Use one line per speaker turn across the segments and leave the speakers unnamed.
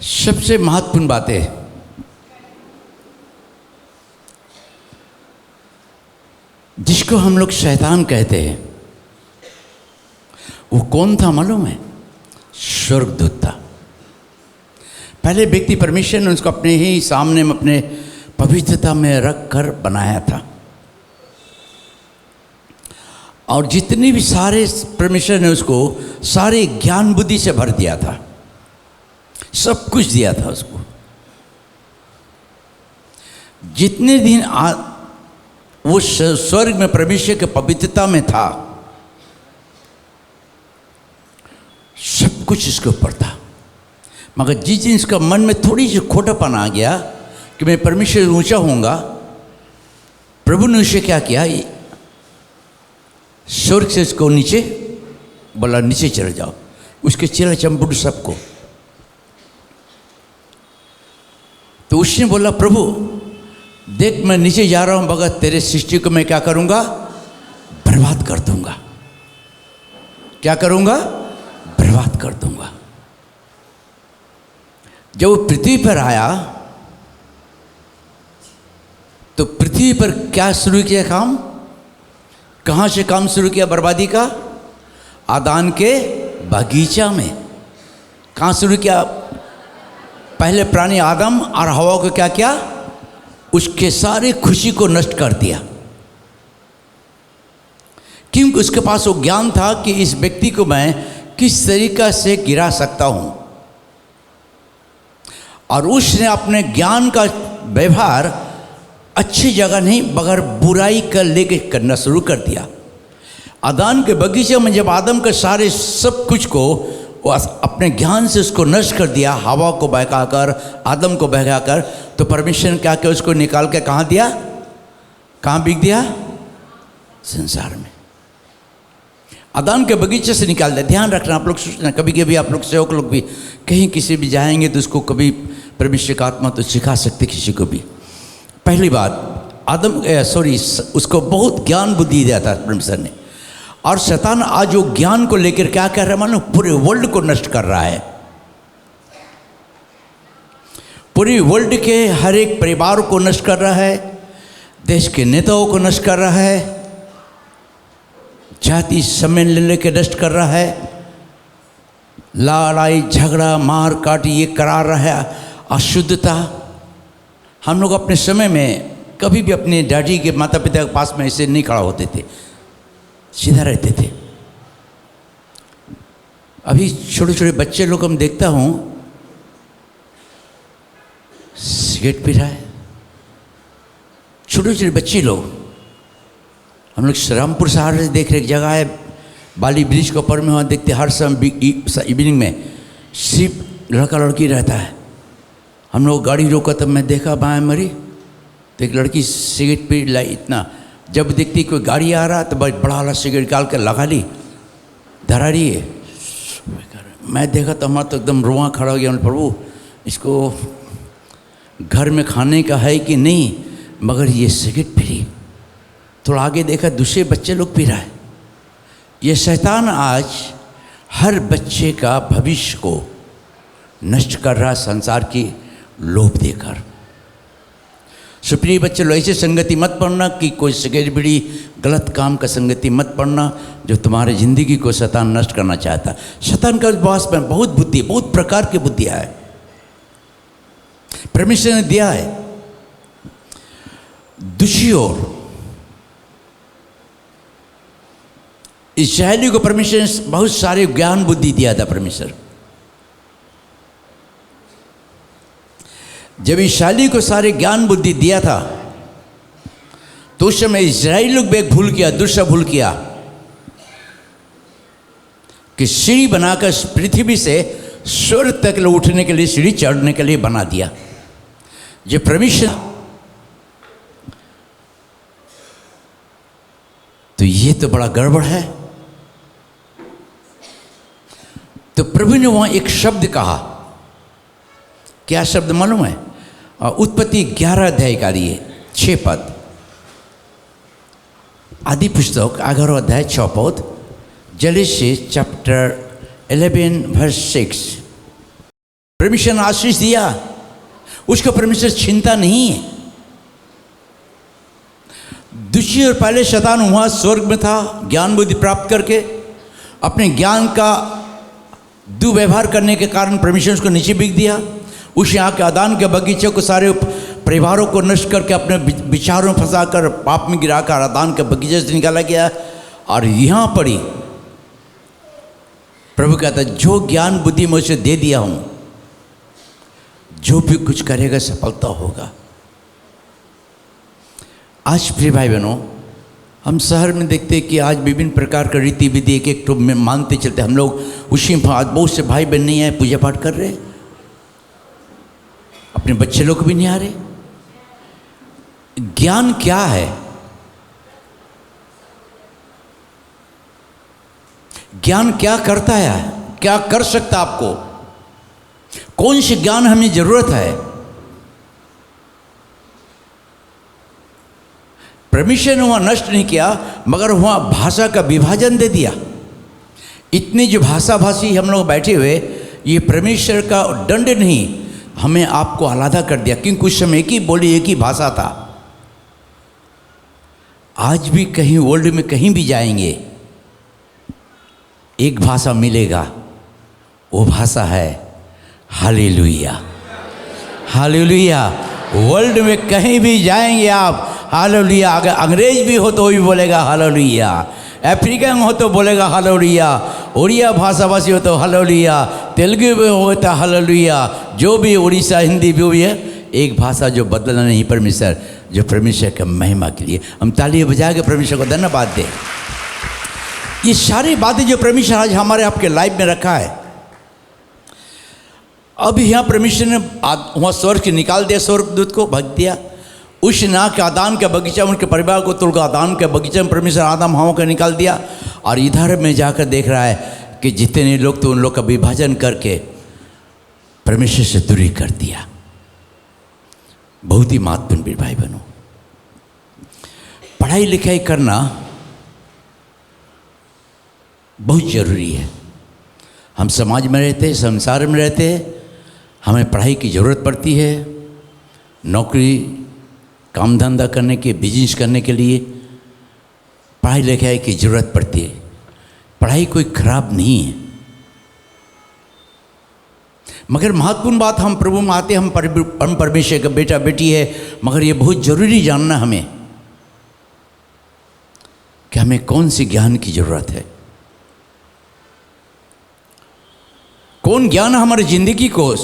सबसे महत्वपूर्ण बातें जिसको हम लोग शैतान कहते हैं, वो कौन था मालूम है? स्वर्गदूत था। पहले व्यक्ति परमेश्वर ने उसको अपने ही सामने में अपने पवित्रता में रख कर बनाया था, और जितनी भी सारे परमेश्वर ने उसको सारे ज्ञान बुद्धि से भर दिया था, सब कुछ दिया था उसको। जितने दिन वो स्वर्ग में परमेश्वर के पवित्रता में था, सब कुछ इसके ऊपर था। मगर जिस दिन इसका मन में थोड़ी सी खोटापन आ गया कि मैं परमेश्वर से ऊंचा होऊंगा, प्रभु ने उसे क्या किया, स्वर्ग से इसको नीचे बोला, नीचे चले जाओ। उसके चेहरा चंपुट सबको। तो उसने बोला, प्रभु देख मैं नीचे जा रहा हूं, मगर तेरे सृष्टि को मैं क्या करूंगा? बर्बाद कर दूंगा। क्या करूंगा? बर्बाद कर दूंगा। जब वो पृथ्वी पर आया तो पृथ्वी पर क्या शुरू किया काम? कहां से काम शुरू किया बर्बादी का? आदान के बगीचा में। कहां शुरू किया? पहले प्राणी आदम और हवा को क्या किया? उसके सारे खुशी को नष्ट कर दिया, क्योंकि उसके पास वो ज्ञान था कि इस व्यक्ति को मैं किस तरीका से गिरा सकता हूं। और उसने अपने ज्ञान का व्यवहार अच्छी जगह नहीं मगर बुराई कर लेके करना शुरू कर दिया। आदान के बगीचे में जब आदम के सारे सब कुछ को वो अपने ज्ञान से उसको नष्ट कर दिया, हवा को बहकाकर, आदम को बहकाकर, तो परमेश्वर ने क्या किया? उसको निकाल के कहाँ दिया? कहाँ बिक दिया? संसार में। आदान के बगीचे से निकाल दिया। ध्यान रखना, आप लोग सोचना, कभी कभी आप लोग सेवक लोग भी कहीं किसी भी जाएंगे तो उसको कभी परमेश्वर का आत्मा तो सिखा सकते किसी को भी। पहली बात, उसको बहुत ज्ञान बुद्धि दिया था परमेश्वर ने, और शैतान आज वो ज्ञान को लेकर क्या कर रहा है मालूम? पूरे वर्ल्ड को नष्ट कर रहा है। पूरी वर्ल्ड के हर एक परिवार को नष्ट कर रहा है, देश के नेताओं को नष्ट कर रहा है, जाति सम्मेलन लेकर नष्ट कर रहा है, लड़ाई झगड़ा मार काट ये करा रहा है, अशुद्धता। हम लोग अपने समय में कभी भी अपने डैडी के माता पिता के पास में ऐसे नहीं खड़ा होते थे, सीधा रहते थे। अभी छोटे छोटे बच्चे लोग हम देखता हूँ सिगरेट पी रहा है, छोटे छोटे बच्चे लोग। हम लोग श्रीरामपुर शहर से देख रहे, एक जगह है बाली ब्रिज के ऊपर में, वहाँ देखते हर समय इवनिंग में सिर्फ लड़का लड़की रहता है। हम लोग गाड़ी रोका तब मैं देखा बाएं मरी तो एक लड़की सिगरेट पी लाई इतना, जब देखती कोई गाड़ी आ रहा तो बड़ा वाला सिगरेट निकाल कर लगा ली, धरा रही है। मैं देखा तो हमारा तो एकदम रुआं खड़ा हो गया। प्रभु इसको घर में खाने का है कि नहीं, मगर ये सिगरेट पी रही। थोड़ा आगे देखा दूसरे बच्चे लोग पी रहा है। ये शैतान आज हर बच्चे का भविष्य को नष्ट कर रहा, संसार की लोभ देकर। सुप्रिय बच्चे लोग, ऐसे संगति मत पढ़ना कि कोई सिगरेट बीड़ी गलत काम का संगति मत पढ़ना जो तुम्हारे ज़िंदगी को शैतान नष्ट करना चाहता। शैतान का पास में बहुत बुद्धि, बहुत प्रकार की बुद्धियाँ है, परमेश्वर ने दिया है। दूसरी ओर इस्राएली को परमेश्वर ने बहुत सारे ज्ञान बुद्धि दिया था। परमेश्वर जब इस्राएली को सारे ज्ञान बुद्धि दिया था तो उस समय इस्राएली लोग भी एक भूल किया, दूसरा भूल किया कि सीढ़ी बनाकर पृथ्वी से स्वर्ग तक उठने के लिए, सीढ़ी चढ़ने के लिए बना दिया। जो परमेश्वर, तो ये तो बड़ा गड़बड़ है। तो प्रभु ने वहां एक शब्द कहा। क्या शब्द मालूम है? उत्पत्ति 11 अध्याय का लिए 6 पद, आदि पुस्तक 11 अध्याय 6 पद, जेनेसिस चैप्टर 11 वर्स 6। परमेश्वर ने आशीष दिया, उसको परमेश्वर चिंता नहीं है। दूसरी और पहले शैतान वहाँ स्वर्ग में था, ज्ञान बुद्धि प्राप्त करके अपने ज्ञान का दुर्व्यवहार करने के कारण परमेश्वर उसको नीचे बिक दिया। उस यहाँ के आदान के बगीचे को, सारे परिवारों को नष्ट करके अपने विचारों में फंसा कर पाप में गिरा कर आदान के बगीचे से निकाला गया। और यहाँ पड़ी प्रभु कहता है, जो ज्ञान बुद्धि मैं उसे दे दिया हूँ, जो भी कुछ करेगा सफलता होगा। आज प्रिय भाई बहनों, हम शहर में देखते हैं कि आज विभिन्न प्रकार का रीति विधि एक एक में मानते चलते। हम लोग उसी में आज बहुत से भाई बहन नहीं आए, पूजा पाठ कर रहे, अपने बच्चे लोग भी नहीं आ रहे। ज्ञान क्या है? ज्ञान क्या करता है? क्या कर सकता आपको? कौन से ज्ञान हमें जरूरत है? परमेश्वर ने वहाँ नष्ट नहीं किया, मगर वहाँ भाषा का विभाजन दे दिया। इतनी जो भाषा भाषी हम लोग बैठे हुए, ये परमेश्वर का दंड नहीं, हमें आपको आलादा कर दिया, क्योंकि कुछ समय एक ही बोली, एक ही भाषा था। आज भी कहीं वर्ल्ड में कहीं भी जाएंगे, एक भाषा मिलेगा, वो भाषा है हालेलुया। हालेलुया। वर्ल्ड में कहीं भी जाएंगे आप, हालेलुया। अगर अंग्रेज भी हो तो भी बोलेगा हालेलुया, अफ्रीकन हो तो बोलेगा हालेलुया, उड़िया भाषा भाषी हो तो हालेलुया, तेलुगु भी हो तो हालेलुया, जो भी उड़ीसा हिंदी भी है, एक भाषा जो बदलना नहीं, परमेश्वर, जो परमेश्वर के महिमा के लिए हम ताली बजा के परमेश्वर को धन्यवाद दें। ये सारी बातें जो परमेश्वर आज हमारे आपके लाइफ में रखा है, अब यहाँ परमेश्वर ने वहाँ स्वर्ग से निकाल दिया, स्वर्गदूत को भग दिया। उस ना के आदान के बगीचा में उनके परिवार को तोड़कर आदान के बगीचे में परमेश्वर आदम हवा को निकाल दिया। और इधर में जाकर देख रहा है कि जितने लोग तो उन लोग का विभाजन करके परमेश्वर से दूरी कर दिया। बहुत ही महत्वपूर्ण भाई बहनों, पढ़ाई लिखाई करना बहुत जरूरी है। हम समाज में रहते हैं, संसार में रहते हैं, हमें पढ़ाई की ज़रूरत पड़ती है। नौकरी, काम धंधा करने के, बिजनेस करने के लिए पढ़ाई लिखाई की ज़रूरत पड़ती है। पढ़ाई कोई खराब नहीं है, मगर महत्वपूर्ण बात, हम प्रभु में आते, हम परमेश्वर का बेटा बेटी है, मगर ये बहुत ज़रूरी जानना हमें कि हमें कौन सी ज्ञान की ज़रूरत है। कौन ज्ञान हमारी ज़िंदगी को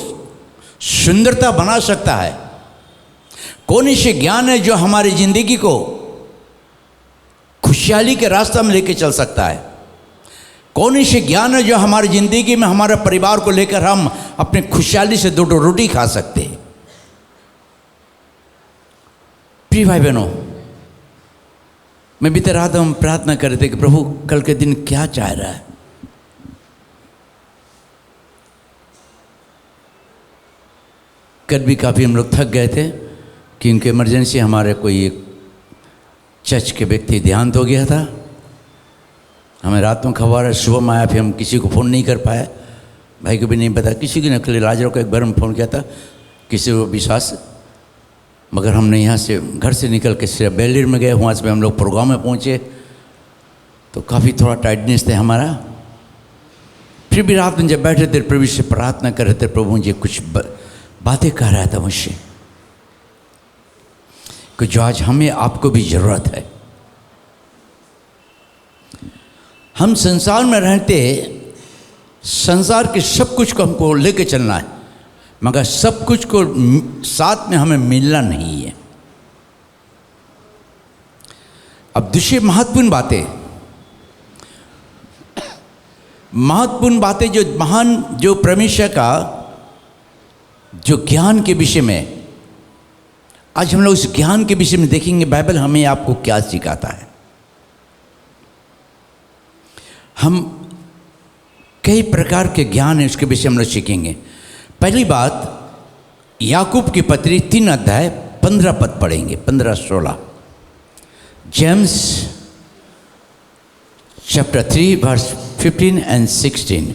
सुंदरता बना सकता है? कौन ऐसे ज्ञान है जो हमारी ज़िंदगी को खुशहाली के रास्ते में लेकर चल सकता है? कौन ऐसे ज्ञान है जो हमारी ज़िंदगी में हमारे परिवार को लेकर हम अपने खुशहाली से दो रोटी खा सकते हैं? प्रिय भाई बहनों, मैं बीते रात हम प्रार्थना कर रहे थे कि प्रभु कल के दिन क्या चाह रहा है। कल भी काफ़ी हम लोग थक गए थे क्योंकि इमरजेंसी हमारे कोई एक चर्च के व्यक्ति देहांत हो गया था। हमें रात में खबर है, सुबह में आया, फिर हम किसी को फ़ोन नहीं कर पाए, भाई को भी नहीं पता, किसी की नकली राजरों को एक बार हम फ़ोन किया था, किसी को विश्वास, मगर हमने यहाँ से घर से निकल के सिर्फ बेलूर में गए। वहाँ से हम लोग प्रोग्राम में पहुँचे तो काफ़ी थोड़ा टाइटनेस थे हमारा। फिर भी रात में जब बैठे थे प्रभु से प्रार्थना कर रहे थे, प्रभु मुझे कुछ बातें कह रहा था मुझसे कि जो आज हमें आपको भी ज़रूरत है। हम संसार में रहते, संसार के सब कुछ को हमको लेके चलना है, मगर सब कुछ को साथ में हमें मिलना नहीं है। अब दूसरी महत्वपूर्ण बातें जो महान, जो परमेश्वर का जो ज्ञान के विषय में, आज हम लोग उस ज्ञान के विषय में देखेंगे। बाइबल हमें आपको क्या सिखाता है। हम कई प्रकार के ज्ञान है, उसके विषय हम लोग सीखेंगे। पहली बात, याकूब की पत्री 3 अध्याय 15 पद पढ़ेंगे, 15-16। James chapter 3 verse 15 and 16।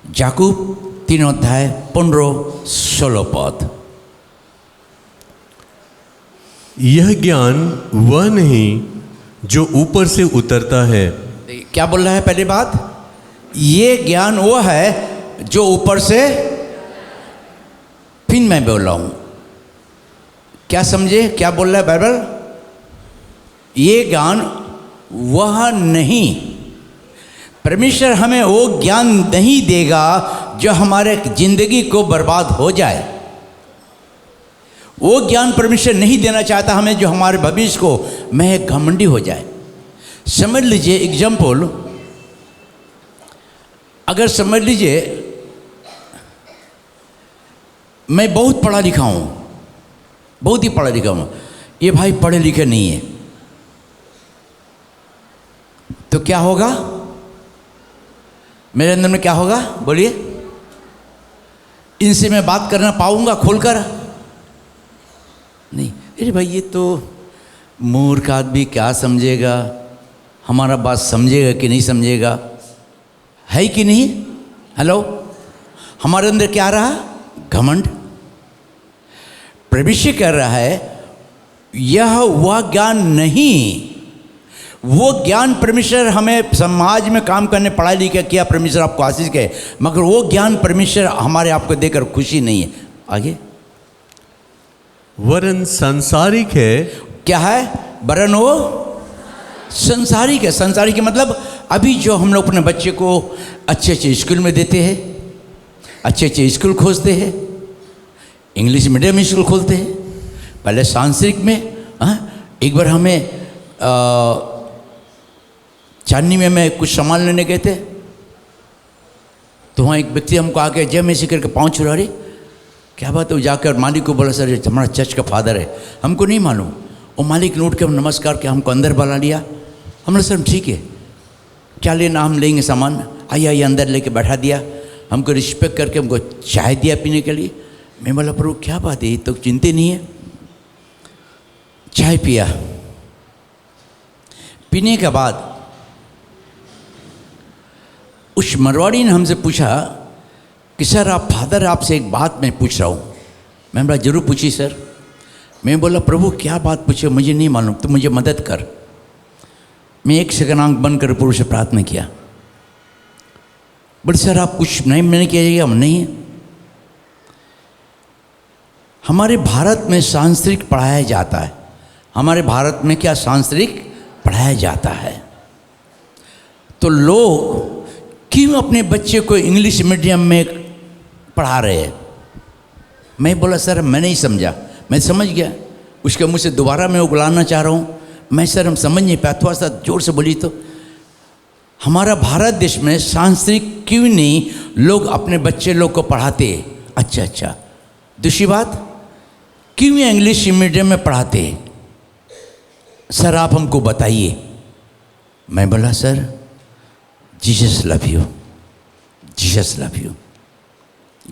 याकूब 3 अध्याय 15-16 पद।
यह ज्ञान वह नहीं जो ऊपर से उतरता है।
क्या बोल रहा है? पहली बात, ये ज्ञान वो है जो ऊपर से, फिर मैं बोल रहा हूं, क्या समझे क्या बोल रहा है बाइबल? ये ज्ञान वह नहीं, परमेश्वर हमें वो ज्ञान नहीं देगा जो हमारे जिंदगी को बर्बाद हो जाए। वो ज्ञान परमेश्वर नहीं देना चाहता हमें जो हमारे भविष्य को में घमंडी हो जाए। समझ लीजिए एग्जाम्पल, अगर समझ लीजिए मैं बहुत पढ़ा लिखा हूँ, बहुत ही पढ़ा लिखा हूँ, ये भाई पढ़े लिखे नहीं है, तो क्या होगा मेरे अंदर में? क्या होगा बोलिए? इनसे मैं बात करना पाऊंगा खोलकर? नहीं। अरे भाई ये तो मूर्ख आदमी क्या समझेगा, हमारा बात समझेगा कि नहीं समझेगा, है कि नहीं? हेलो, हमारे अंदर क्या रहा? घमंड। परमेश्वर कह रहा है यह वह ज्ञान नहीं, वो ज्ञान परमेश्वर हमें समाज में काम करने पढ़ाई लिखा किया, परमेश्वर आपको आशीष के, मगर वो ज्ञान परमेश्वर हमारे आपको देकर खुशी नहीं है। आगे,
वरन सांसारिक है।
क्या है? वरन वो संसारिक है। संसारिक के मतलब अभी जो हम लोग अपने बच्चे को अच्छे अच्छे स्कूल में देते हैं, अच्छे अच्छे स्कूल खोजते हैं, इंग्लिश मीडियम स्कूल खोलते हैं, पहले सांसारिक में एक बार हमें चांदनी में मैं कुछ सामान लेने गए थे, तो वहाँ एक व्यक्ति हमको आके जय में करके पाँव छुड़ा रही, क्या बात है? वो जाकर मालिक को बोला, सर हमारा चर्च का फादर है, हमको नहीं मालूम। वो मालिक ने उठ के नमस्कार किया, हमको अंदर बुला लिया। हमने सर ठीक है, क्या लेना, हम लेंगे सामान, आइए आइए, अंदर लेके बैठा दिया, हमको रिस्पेक्ट करके हमको चाय दिया पीने के लिए। मैं बोला प्रभु क्या बात है, तो चिंता नहीं है। चाय पिया, पीने के बाद उस मरवाड़ी ने हमसे पूछा कि सर आप फादर, आपसे एक बात मैं पूछ रहा हूँ। मैं बोला जरूर पूछी सर। मैं बोला प्रभु क्या बात पूछे, मुझे नहीं मालूम, तो मुझे मदद कर। मैं एक सेकंड आंख बंद कर प्रभु से प्रार्थना किया, बोले सर आप कुछ नहीं मैंने किया? हम नहीं। हमारे भारत में सांस्कृतिक पढ़ाया जाता है, हमारे भारत में क्या सांस्कृतिक पढ़ाया जाता है, तो लोग क्यों अपने बच्चे को इंग्लिश मीडियम में पढ़ा रहे हैं? मैं बोला सर मैं नहीं समझा। मैं समझ गया, उसके मुँह से दोबारा मैं उगलाना चाह रहा हूँ। मैं सर हम समझ नहीं पाया, थोड़ा सा जोर से बोली। तो हमारा भारत देश में सांस्कृतिक क्यों नहीं लोग अपने बच्चे लोग को पढ़ाते? अच्छा, दूसरी बात, क्यों इंग्लिश मीडियम में पढ़ाते? सर आप हमको बताइए। मैं बोला sir Jesus love you, Jesus love you,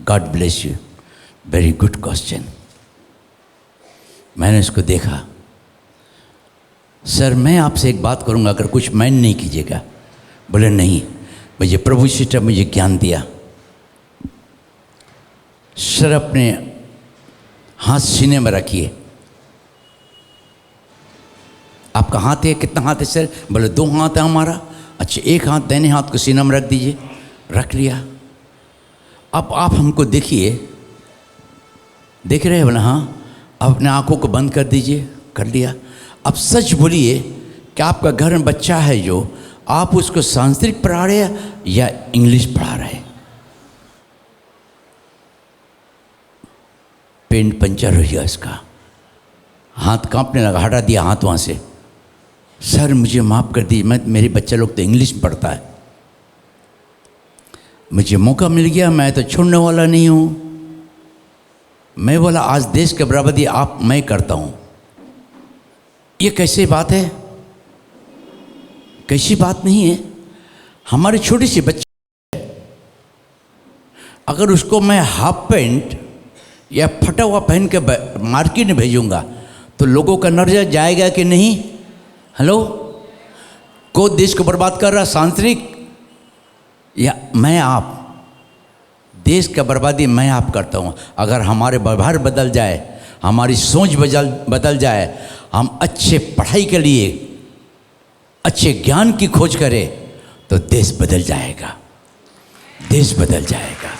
God bless you, very good question. मैंने उसको देखा, सर मैं आपसे एक बात करूंगा, अगर कुछ माइंड नहीं कीजिएगा। बोले नहीं, मुझे प्रभु सिस्टर मुझे ज्ञान दिया। सर अपने हाथ सीने में रखिए। आपका हाथ है, कितना हाथ है सर? बोले 2 हाथ है हमारा। अच्छा, एक हाथ दाहिने हाथ को सीने में रख दीजिए। रख लिया। अब आप हमको देखिए, देख रहे हैं? बोला हाँ। अब अपने आँखों को बंद कर दीजिए। कर लिया। अब सच बोलिए कि आपका घर में बच्चा है जो आप उसको संस्कृत पढ़ा रहे हैं या इंग्लिश पढ़ा रहे हैं? पेंट पंचर हो गया इसका, हाथ कांपने लगा। हटा दिया हाथ वहाँ से। सर मुझे माफ़ कर दीजिए, मेरे बच्चा लोग तो इंग्लिश में पढ़ता है, मुझे मौका मिल गया, मैं तो छोड़ने वाला नहीं हूँ। मैं बोला आज देश के बराबरी आप मैं करता हूँ। ये कैसी बात है? कैसी बात नहीं है। हमारी छोटी सी बच्ची अगर उसको मैं हाफ पैंट या फटा हुआ पहन के मार्केट में भेजूंगा तो लोगों का नजर जाएगा कि नहीं? हेलो, को देश को बर्बाद कर रहा सांस्कृतिक, या मैं आप देश का बर्बादी मैं आप करता हूँ। अगर हमारे व्यवहार बदल जाए, हमारी सोच बदल जाए, हम अच्छे पढ़ाई के लिए अच्छे ज्ञान की खोज करें तो देश बदल जाएगा, देश बदल जाएगा।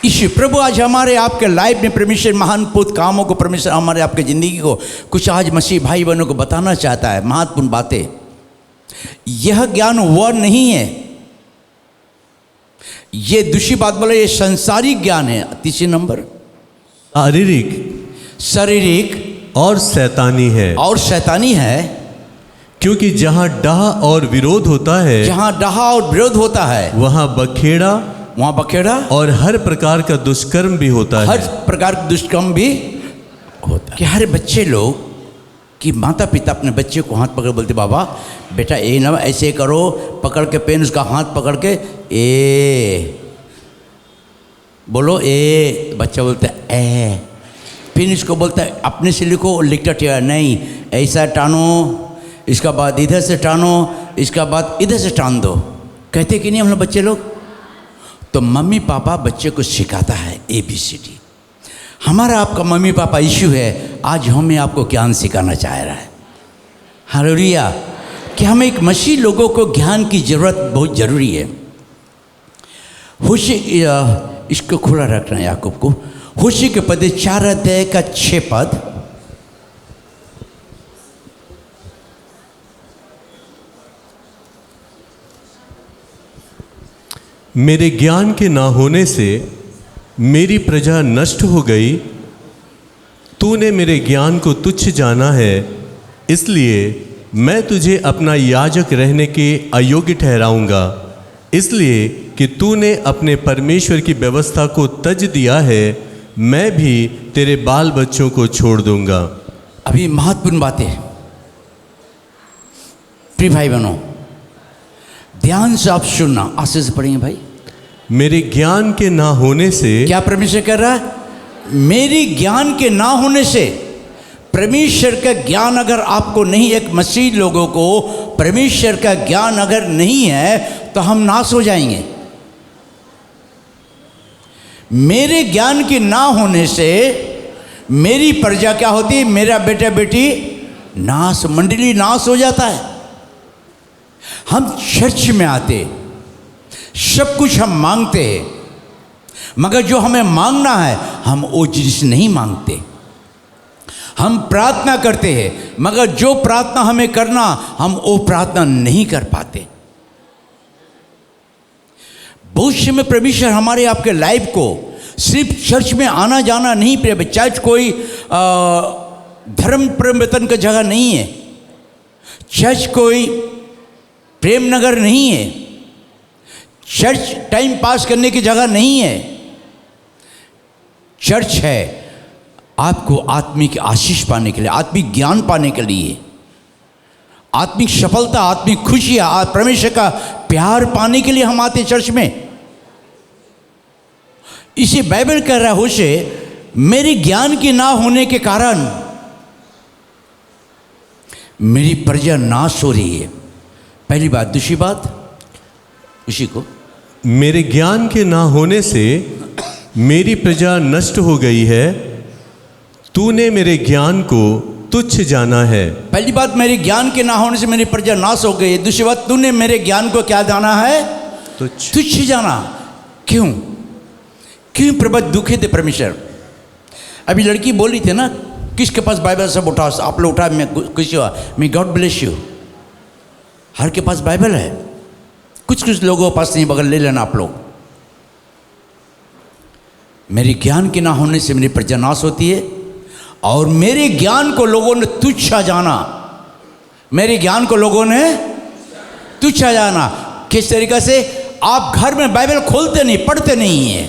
ईश्वर प्रभु आज हमारे आपके लाइफ में परमेश्वर महान पुत कामों को परमेश्वर हमारे आपके ज़िंदगी को कुछ आज मसीह भाई बहनों को बताना चाहता है, महत्वपूर्ण बातें। यह ज्ञान वह नहीं है, ये दूसरी बात बोले ये संसारिक ज्ञान है। तीसरे नंबर शारीरिक
और शैतानी है।
और शैतानी है,
क्योंकि जहाँ डाह और विरोध होता है,
जहाँ डाह और विरोध होता है
वहाँ बखेड़ा और हर प्रकार का दुष्कर्म भी होता है।
हर प्रकार का दुष्कर्म भी होता है। कि हर बच्चे लोग कि माता पिता अपने बच्चे को हाथ पकड़ बोलते बाबा बेटा ये ना ऐसे करो, पकड़ के पेन उसका हाथ पकड़ के ए बोलो ए, बच्चा बोलता है ए, फिर इसको बोलता है अपने से लिखो, लिखता टेढ़ा नहीं, ऐसा टानो, इसका बाद इधर से टानो, इसका बाद इधर से टान दो। कहते कि नहीं हम लोग बच्चे लोग। तो मम्मी पापा बच्चे को सिखाता है ABCD। हमारा आपका मम्मी पापा इशू है, आज हमें आपको ज्ञान सिखाना चाह रहा है। हालेलुया। कि हमें एक मसीह लोगों को ज्ञान की ज़रूरत बहुत ज़रूरी है। इसको खुला रखना है याकूब को। होशी के पद 4 अध्याय का 6 पद।
मेरे ज्ञान के ना होने से मेरी प्रजा नष्ट हो गई। तूने मेरे ज्ञान को तुच्छ जाना है, इसलिए मैं तुझे अपना याजक रहने के अयोग्य ठहराऊंगा। इसलिए कि तूने अपने परमेश्वर की व्यवस्था को तज दिया है, मैं भी तेरे बाल बच्चों को छोड़ दूंगा।
अभी महत्वपूर्ण बातें प्रिय भाई बहनों, ध्यान से आप सुनना, आशीष से पढ़ेंगे भाई।
मेरे ज्ञान के ना होने से,
क्या परमेश्वर कर रहा है? मेरी ज्ञान के ना होने से, परमेश्वर का ज्ञान अगर आपको नहीं, एक मसीह लोगों को परमेश्वर का ज्ञान अगर नहीं है तो हम नाश हो जाएंगे। मेरे ज्ञान के ना होने से मेरी प्रजा क्या होती है? मेरा बेटा बेटी नाश, मंडली नाश हो जाता है। हम चर्च में आते, सब कुछ हम मांगते हैं, मगर जो हमें मांगना है हम वो चीज नहीं मांगते। हम प्रार्थना करते हैं, मगर जो प्रार्थना हमें करना हम वो प्रार्थना नहीं कर पाते। भविष्य में परमेश्वर हमारे आपके लाइफ को सिर्फ चर्च में आना जाना नहीं, प्रिय। चर्च कोई धर्म परिवर्तन का जगह नहीं है, चर्च कोई प्रेम नगर नहीं है, चर्च टाइम पास करने की जगह नहीं है। चर्च है आपको आत्मिक आशीष पाने के लिए, आत्मिक ज्ञान पाने के लिए, आत्मिक सफलता, आत्मिक खुशियां, परमेश्वर का प्यार पाने के लिए हम आते चर्च में। इसे बाइबल कह रहा हो से मेरे ज्ञान के ना होने के कारण मेरी प्रजा नाश हो रही है। पहली बात। दूसरी बात उसी को,
मेरे ज्ञान के ना होने से मेरी प्रजा नष्ट हो गई है, तूने मेरे ज्ञान को तुच्छ जाना है।
पहली बात, मेरे ज्ञान के ना होने से मेरी प्रजा नाश हो गई है। दूसरी बात, तूने मेरे ज्ञान को क्या जाना है? तुच्छ जाना। क्यों? क्यों प्रभु दुखी थे परमेश्वर? अभी लड़की बोली थी ना, किसके पास बाइबल? सब उठा, आप लोग उठा, मैं खुश हुआ। मैं गॉड ब्लेस यू। हर के पास बाइबल है, कुछ कुछ लोगों के पास नहीं, बगल ले लेना आप लोग। मेरे ज्ञान के ना होने से मेरी प्रजा नाश होती है, और मेरे ज्ञान को लोगों ने तुच्छा जाना। मेरे ज्ञान को लोगों ने तुच्छा जाना। किस तरीके से? आप घर में बाइबल खोलते नहीं, पढ़ते नहीं है,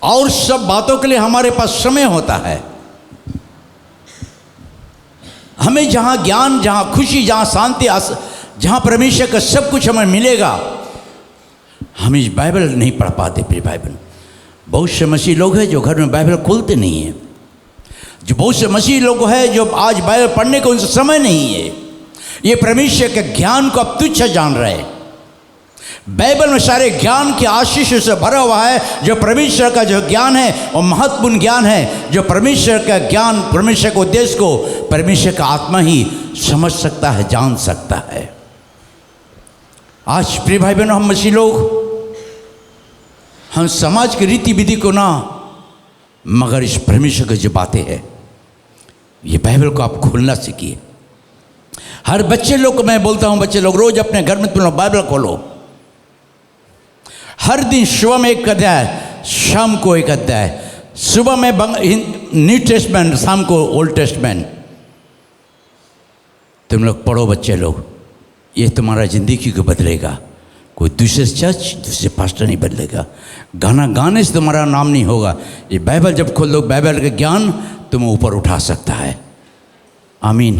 और सब बातों के लिए हमारे पास समय होता है। हमें जहाँ ज्ञान, जहाँ खुशी, जहाँ शांति, जहाँ परमेश्वर का सब कुछ हमें मिलेगा, हम इस बाइबल नहीं पढ़ पाते। प्रिय भाई बहन, बहुत से मसीह लोग हैं जो घर में बाइबल खोलते नहीं हैं। जो बहुत से मसीह लोग हैं जो आज बाइबल पढ़ने को उनसे समय नहीं है। ये परमेश्वर के ज्ञान को अब तुच्छ जान रहे हैं। बाइबल में सारे ज्ञान की आशीष से भरा हुआ है। जो परमेश्वर का जो ज्ञान है वो महत्वपूर्ण ज्ञान है। जो परमेश्वर का ज्ञान, परमेश्वर के उद्देश्य को परमेश्वर का आत्मा ही समझ सकता है, जान सकता है। आज प्रिय भाई बहनों, हम मसीह लोग, हम समाज की रीति विधि को ना, मगर इस परमेश्वर की जो बातें हैं, ये बाइबल को आप खोलना सीखिए। हर बच्चे लोग को मैं बोलता हूँ, बच्चे लोग रोज अपने घर में तुम लोग बाइबल खोलो। हर दिन सुबह में एक अध्याय, शाम को एक अध्याय। सुबह में न्यू टेस्टमेंट, शाम को ओल्ड टेस्टमेंट। तुम लोग पढ़ो बच्चे लोग, ये तुम्हारा ज़िंदगी को बदलेगा। कोई दूसरे चर्च, दूसरे पास्टर नहीं बदलेगा। गाना गाने से तुम्हारा नाम नहीं होगा। ये बाइबल जब खोल दो, बाइबल का ज्ञान तुम्हें ऊपर उठा सकता है। आमीन।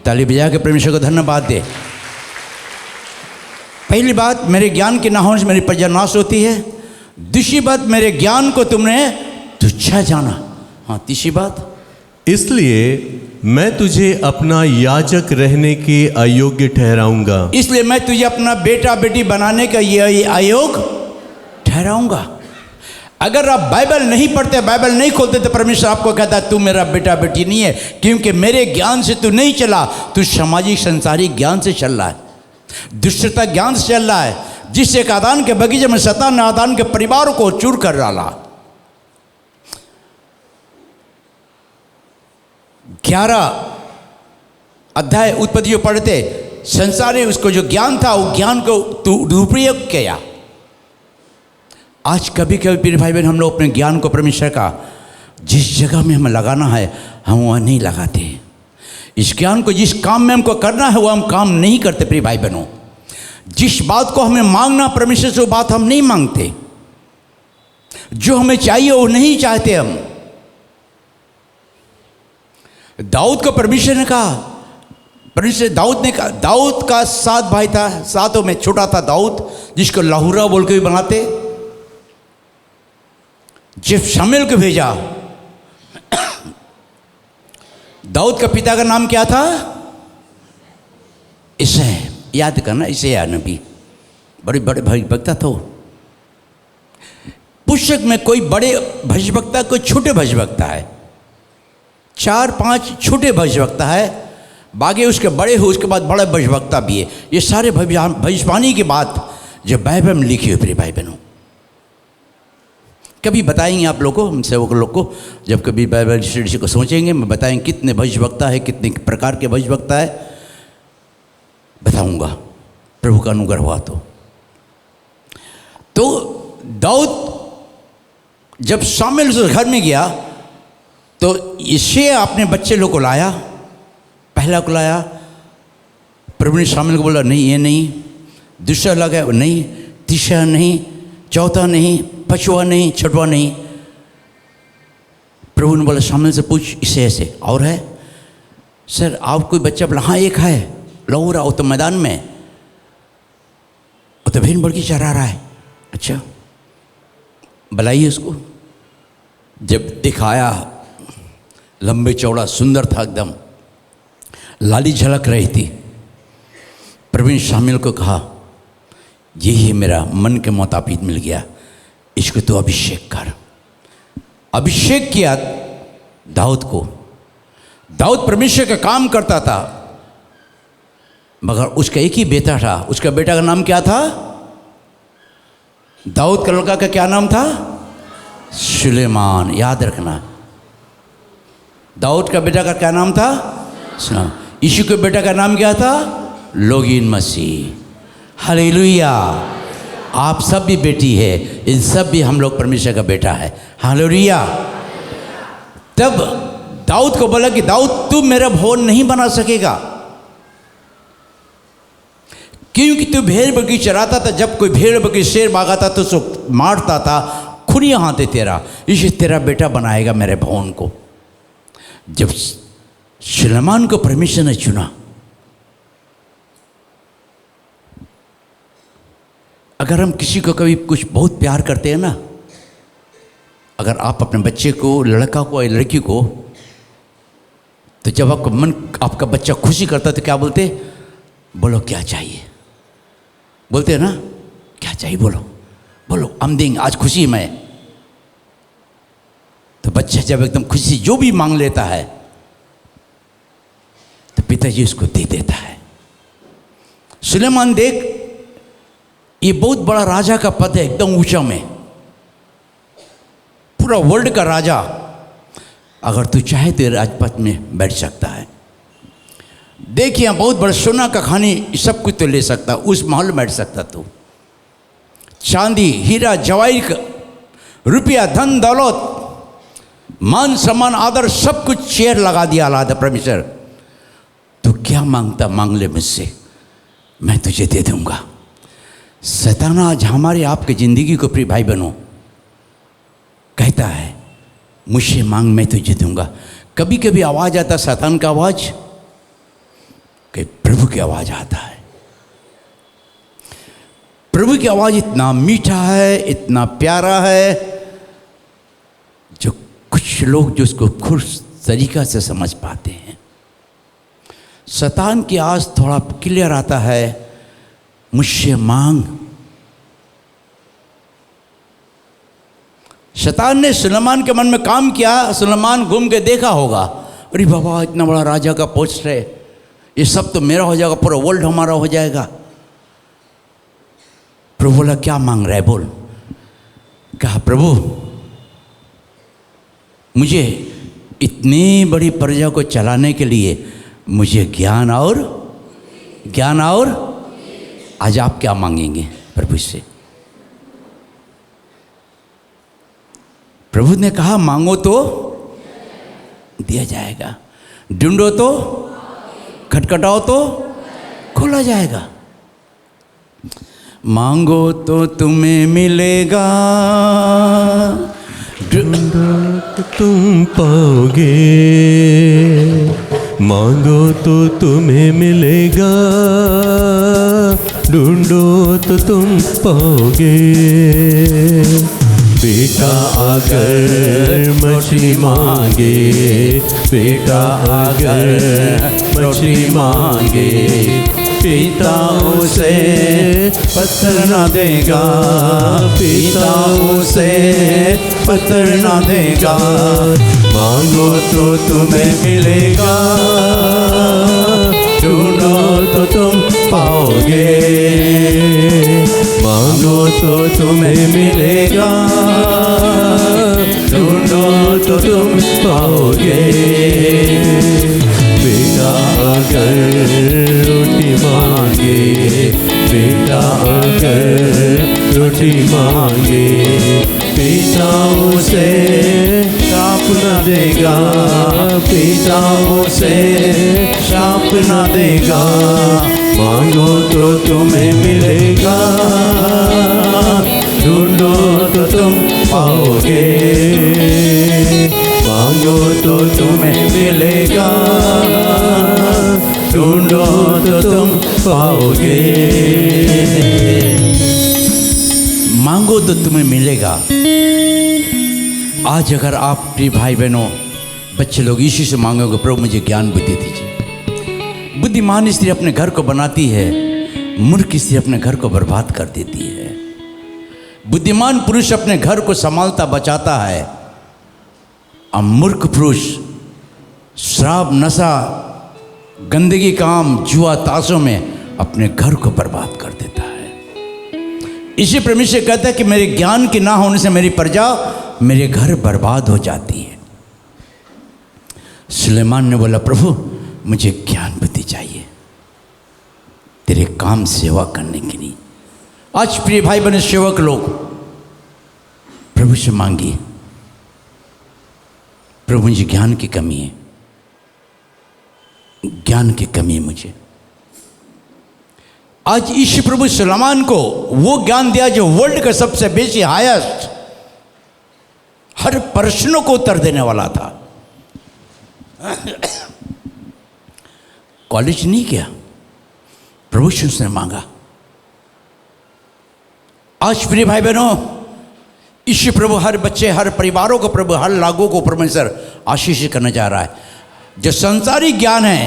ताली बजा के परमेश्वर को धन्यवाद दे। पहली बात, मेरे ज्ञान के ना होने से मेरी प्रजा नाश होती है। दूसरी बात, मेरे ज्ञान को तुमने तुच्छा जाना। हाँ, तीसरी बात,
इसलिए मैं तुझे अपना याजक रहने के अयोग्य ठहराऊंगा।
इसलिए मैं तुझे अपना बेटा बेटी बनाने का ये अयोग ठहराऊंगा। अगर आप बाइबल नहीं पढ़ते, बाइबल नहीं खोलते, तो परमेश्वर आपको कहता है तू मेरा बेटा बेटी नहीं है, क्योंकि मेरे ज्ञान से तू नहीं चला, तू सामाजिक संसारिक ज्ञान से चल रहा है, दुष्टता ज्ञान से चल रहा है, जिससे एक आदान के बगीचे में शैतान ने आदान के परिवार को चूर कर डाला। 11 अध्याय उत्पत्ति जो पढ़ते, संसार ने उसको जो ज्ञान था, वो ज्ञान को दुरुपयोग किया। आज कभी कभी प्रिय भाई बहन, हम लोग अपने ज्ञान को परमेश्वर का जिस जगह में हमें लगाना है, हम वहाँ नहीं लगाते। इस ज्ञान को जिस काम में हमको करना है, वो हम काम नहीं करते। प्रिय भाई बहनों, जिस बात को हमें मांगना परमेश्वर से, वो बात हम नहीं मांगते। जो हमें चाहिए वो नहीं चाहते हम। दाऊद को परमेश्वर ने कहा, परमेश्वर दाऊद ने कहा, दाऊद का 7 भाई था, 7 में छोटा था दाऊद, जिसको लाहुरा बोल के भी बनाते। जब शमूएल को भेजा, दाऊद का पिता का नाम क्या था? इसे याद करना, इसे या नबी, बड़े बड़े भविष्यवक्ता था। पुस्तक में कोई बड़े भविष्यवक्ता, कोई छोटे भविष्यवक्ता है। 4-5 छोटे भविष्यवक्ता है, बाकी उसके बड़े हो, उसके बाद बड़े भविष्यवक्ता भी है। ये सारे भविष्यवाणी की बात जो बाइबल में लिखी हुई प्रिय भाई बहनों, कभी बताएंगे आप लोगों को, हम सेवक लोग को, जब कभी बाइबल स्टडी को सोचेंगे, मैं बताएंगे कितने भविष्यवक्ता है, कितने प्रकार के भविष्यवक्ता है, बताऊंगा प्रभु का अनुग्रह हुआ तो दाऊद जब शामिल उस घर में गया, तो इसे अपने बच्चे लोग को लाया, पहला को लाया। प्रभु ने शामिल को बोला, नहीं ये नहीं, दूसरा लगा नहीं, तीसरा नहीं, चौथा नहीं, पांचवा नहीं, छठवा नहीं। प्रभु ने बोला शामिल से पूछ, इसे ऐसे और है? सर आप कोई बच्चा बोला, हाँ एक है, लो रहा हो तो मैदान में, वो तो भेड़ बड़की चरा रहा है। अच्छा बुलाइए उसको। जब दिखाया, लंबे चौड़ा सुंदर था, एकदम लाली झलक रही थी। प्रभु ने शामिल को कहा, यही मेरा मन के मुताबिक मिल गया, इसको तो अभिषेक कर। अभिषेक किया दाऊद को। दाऊद परमेश्वर का काम करता था, मगर उसका एक ही बेटा था। उसका बेटा का नाम क्या था? दाऊद का लड़का का क्या नाम था? सुलेमान। याद रखना, दाऊद का बेटा का क्या नाम था? सुलेमान। यीशु के बेटा का नाम क्या था? लोगीन मसीह। हालेलुया। आप सब भी बेटी है, इन सब भी हम लोग परमेश्वर का बेटा है। हालेलुया। तब दाऊद को बोला कि दाऊद तू मेरा भवन नहीं बना सकेगा, क्योंकि तू भेड़ बकरी चराता था। जब कोई भेड़ बकरी शेर भागाता तो उसको मारता था, खुरियां हाथे तेरा, इसे तेरा बेटा बनाएगा मेरे भवन को। जब सुलेमान को परमेश्वर ने चुना, अगर हम किसी को कभी कुछ बहुत प्यार करते हैं ना, अगर आप अपने बच्चे को, लड़का को या लड़की को, तो जब आपका मन, आपका बच्चा खुशी करता है तो क्या बोलते? बोलो क्या चाहिए, बोलते हैं ना, क्या चाहिए बोलो, बोलो हम देंगे, आज खुशी में। तो बच्चा जब एकदम खुशी जो भी मांग लेता है तो पिताजी उसको दे देता है। सुलेमान देख, ये बहुत बड़ा राजा का पद है, एकदम ऊंचा में, पूरा वर्ल्ड का राजा। अगर तू चाहे तो राजपथ में बैठ सकता है। देख यहाँ बहुत बड़ा सोना का खानी सब कुछ तो ले सकता, उस महल में बैठ सकता तू। चांदी, हीरा, जवाहिर, रुपया, धन दौलत, मान सम्मान, आदर, सब कुछ चेयर लगा दिया अल्लाह दा परमेश्वर। तो क्या मांगता मांग ले मुझसे, मैं तुझे दे दूंगा। शैतान आज हमारे आपके ज़िंदगी को प्रिय भाई बहनों कहता है मुझसे मांग मैं तुझे दूंगा। कभी कभी आवाज़ आता शैतान का आवाज़, कि प्रभु की आवाज़ आता है। प्रभु की आवाज़ इतना मीठा है, इतना प्यारा है, जो कुछ लोग जो उसको खुश तरीक़ा से समझ पाते हैं। शैतान की आवाज़ थोड़ा क्लियर आता है, मुझसे मांग। शैतान ने सुलेमान के मन में काम किया। सुलेमान घूम के देखा होगा, अरे बाबा इतना बड़ा राजा का पोस्ट है, ये सब तो मेरा हो जाएगा, पूरा वर्ल्ड हमारा हो जाएगा। प्रभु बोला क्या मांग रहा है बोल। कहा प्रभु मुझे इतनी बड़ी प्रजा को चलाने के लिए मुझे ज्ञान और आज आप क्या मांगेंगे प्रभु से। प्रभु ने कहा मांगो तो दिया जाएगा, ढूंढो तो, खटखटाओ तो खोला जाएगा। मांगो तो तुम्हें मिलेगा,
ढूंढो तो तुम पाओगे, मांगो तो तुम्हें मिलेगा, ढूंढो तो तुम पाओगे। बेटा अगर मछली मांगे, बेटा अगर मछली मांगे, पिता उसे पत्थर ना देगा, पिता उसे पत्थर ना देगा। मांगो तो तुम्हें मिलेगा, ढूंढो तो तुम पाओगे, मांगो तो तुम्हें मिलेगा, ढूंढो तो तुम पाओगे। बेटा अगर रोटी मांगे, बेटा अगर रोटी मांगे, पिता उसे श्राप न देगा, पिता उसे श्राप न देगा। मांगो तो तुम्हें मिलेगा, ढूंढो तो तुम पाओगे, मांगो तो तुम्हें मिलेगा, ढूंढो तो तुम पाओगे।
मांगो तो तुम्हें मिलेगा। आज अगर आप प्रिय भाई बहनों बच्चे लोग यीशु से मांगोगे प्रभु मुझे ज्ञान बुद्धि दीजिए। बुद्धिमान स्त्री अपने घर को बनाती है, मूर्ख स्त्री अपने घर को बर्बाद कर देती है। बुद्धिमान पुरुष अपने घर को संभालता बचाता है, और मूर्ख पुरुष शराब, नशा, गंदगी, काम, जुआ, ताशों में अपने घर को बर्बाद कर देता है। इसी परमेश्वर कहता है कि मेरे ज्ञान के ना होने से मेरी प्रजा, मेरे घर बर्बाद हो जाती है। सुलेमान ने बोला प्रभु मुझे ज्ञान बुद्धि चाहिए तेरे काम सेवा करने के लिए। आज प्रिय भाई बहन सेवक लोग प्रभु से मांगिए, प्रभु मुझे ज्ञान की कमी है, ज्ञान की कमी है मुझे। आज ईश्वर प्रभु सुलेमान को वो ज्ञान दिया जो वर्ल्ड का सबसे बेसी हाईएस्ट, हर प्रश्नों को उत्तर देने वाला था। कॉलेज नहीं किया, प्रभु से उसने मांगा। आज प्रिय भाई बहनों ईश्वर प्रभु हर बच्चे, हर परिवारों को प्रभु, हर लागू को परमेश्वर आशीष करना चाह रहा है। जो संसारी ज्ञान है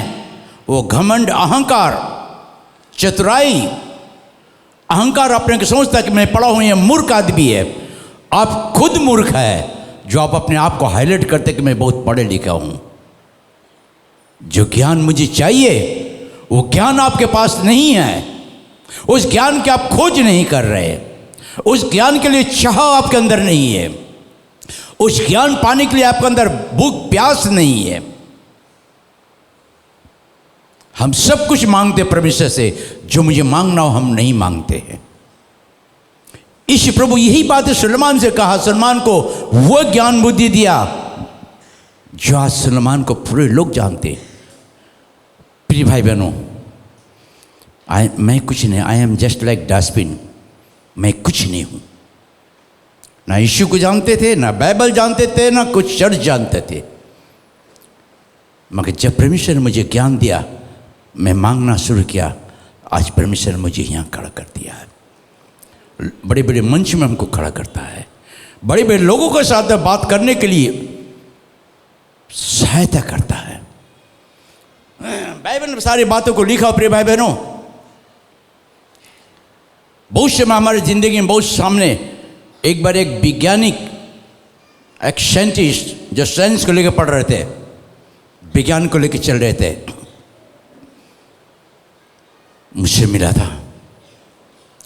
वो घमंड, अहंकार, चतुराई अहंकार अपने को समझता है कि मैं पढ़ा हूँ, ये मूर्ख आदमी है। आप खुद मूर्ख है जो आप अपने आप को हाईलाइट करते कि मैं बहुत पढ़े लिखा हूँ। जो ज्ञान मुझे चाहिए वो ज्ञान आपके पास नहीं है। उस ज्ञान की आप खोज नहीं कर रहे, उस ज्ञान के लिए चाह आपके अंदर नहीं है, उस ज्ञान पाने के लिए आपके अंदर भूख प्यास नहीं है। हम सब कुछ मांगते परमेश्वर से, जो मुझे मांगना हो हम नहीं मांगते हैं। इस प्रभु यही बात सुलेमान से कहा, सुलेमान को वो ज्ञान बुद्धि दिया जो आज सुलेमान को पूरे लोग जानते हैं। प्रिय भाई बहनों, मैं कुछ नहीं, I am just like dustbin. मैं कुछ नहीं हूँ। ना यीशु को जानते थे, ना बाइबल जानते थे, ना कुछ चर्च जानते थे। मगर जब परमेश्वर ने मुझे ज्ञान दिया, मैं मांगना शुरू किया। आज परमेश्वर ने मुझे यहाँ खड़ा कर दिया है। बड़े बड़े मंच में हमको खड़ा करता है, बड़े बड़े लोगों के साथ बात करने के लिए सहायता करता है। बाइबल में सारी बातों को लिखा। प्रिय भाई बहनों, बहुत समय हमारी ज़िंदगी में बहुत सामने, एक बार एक वैज्ञानिक, एक साइंटिस्ट जो साइंस को लेकर पढ़ रहे थे, विज्ञान को लेकर चल रहे थे, मुझसे मिला था।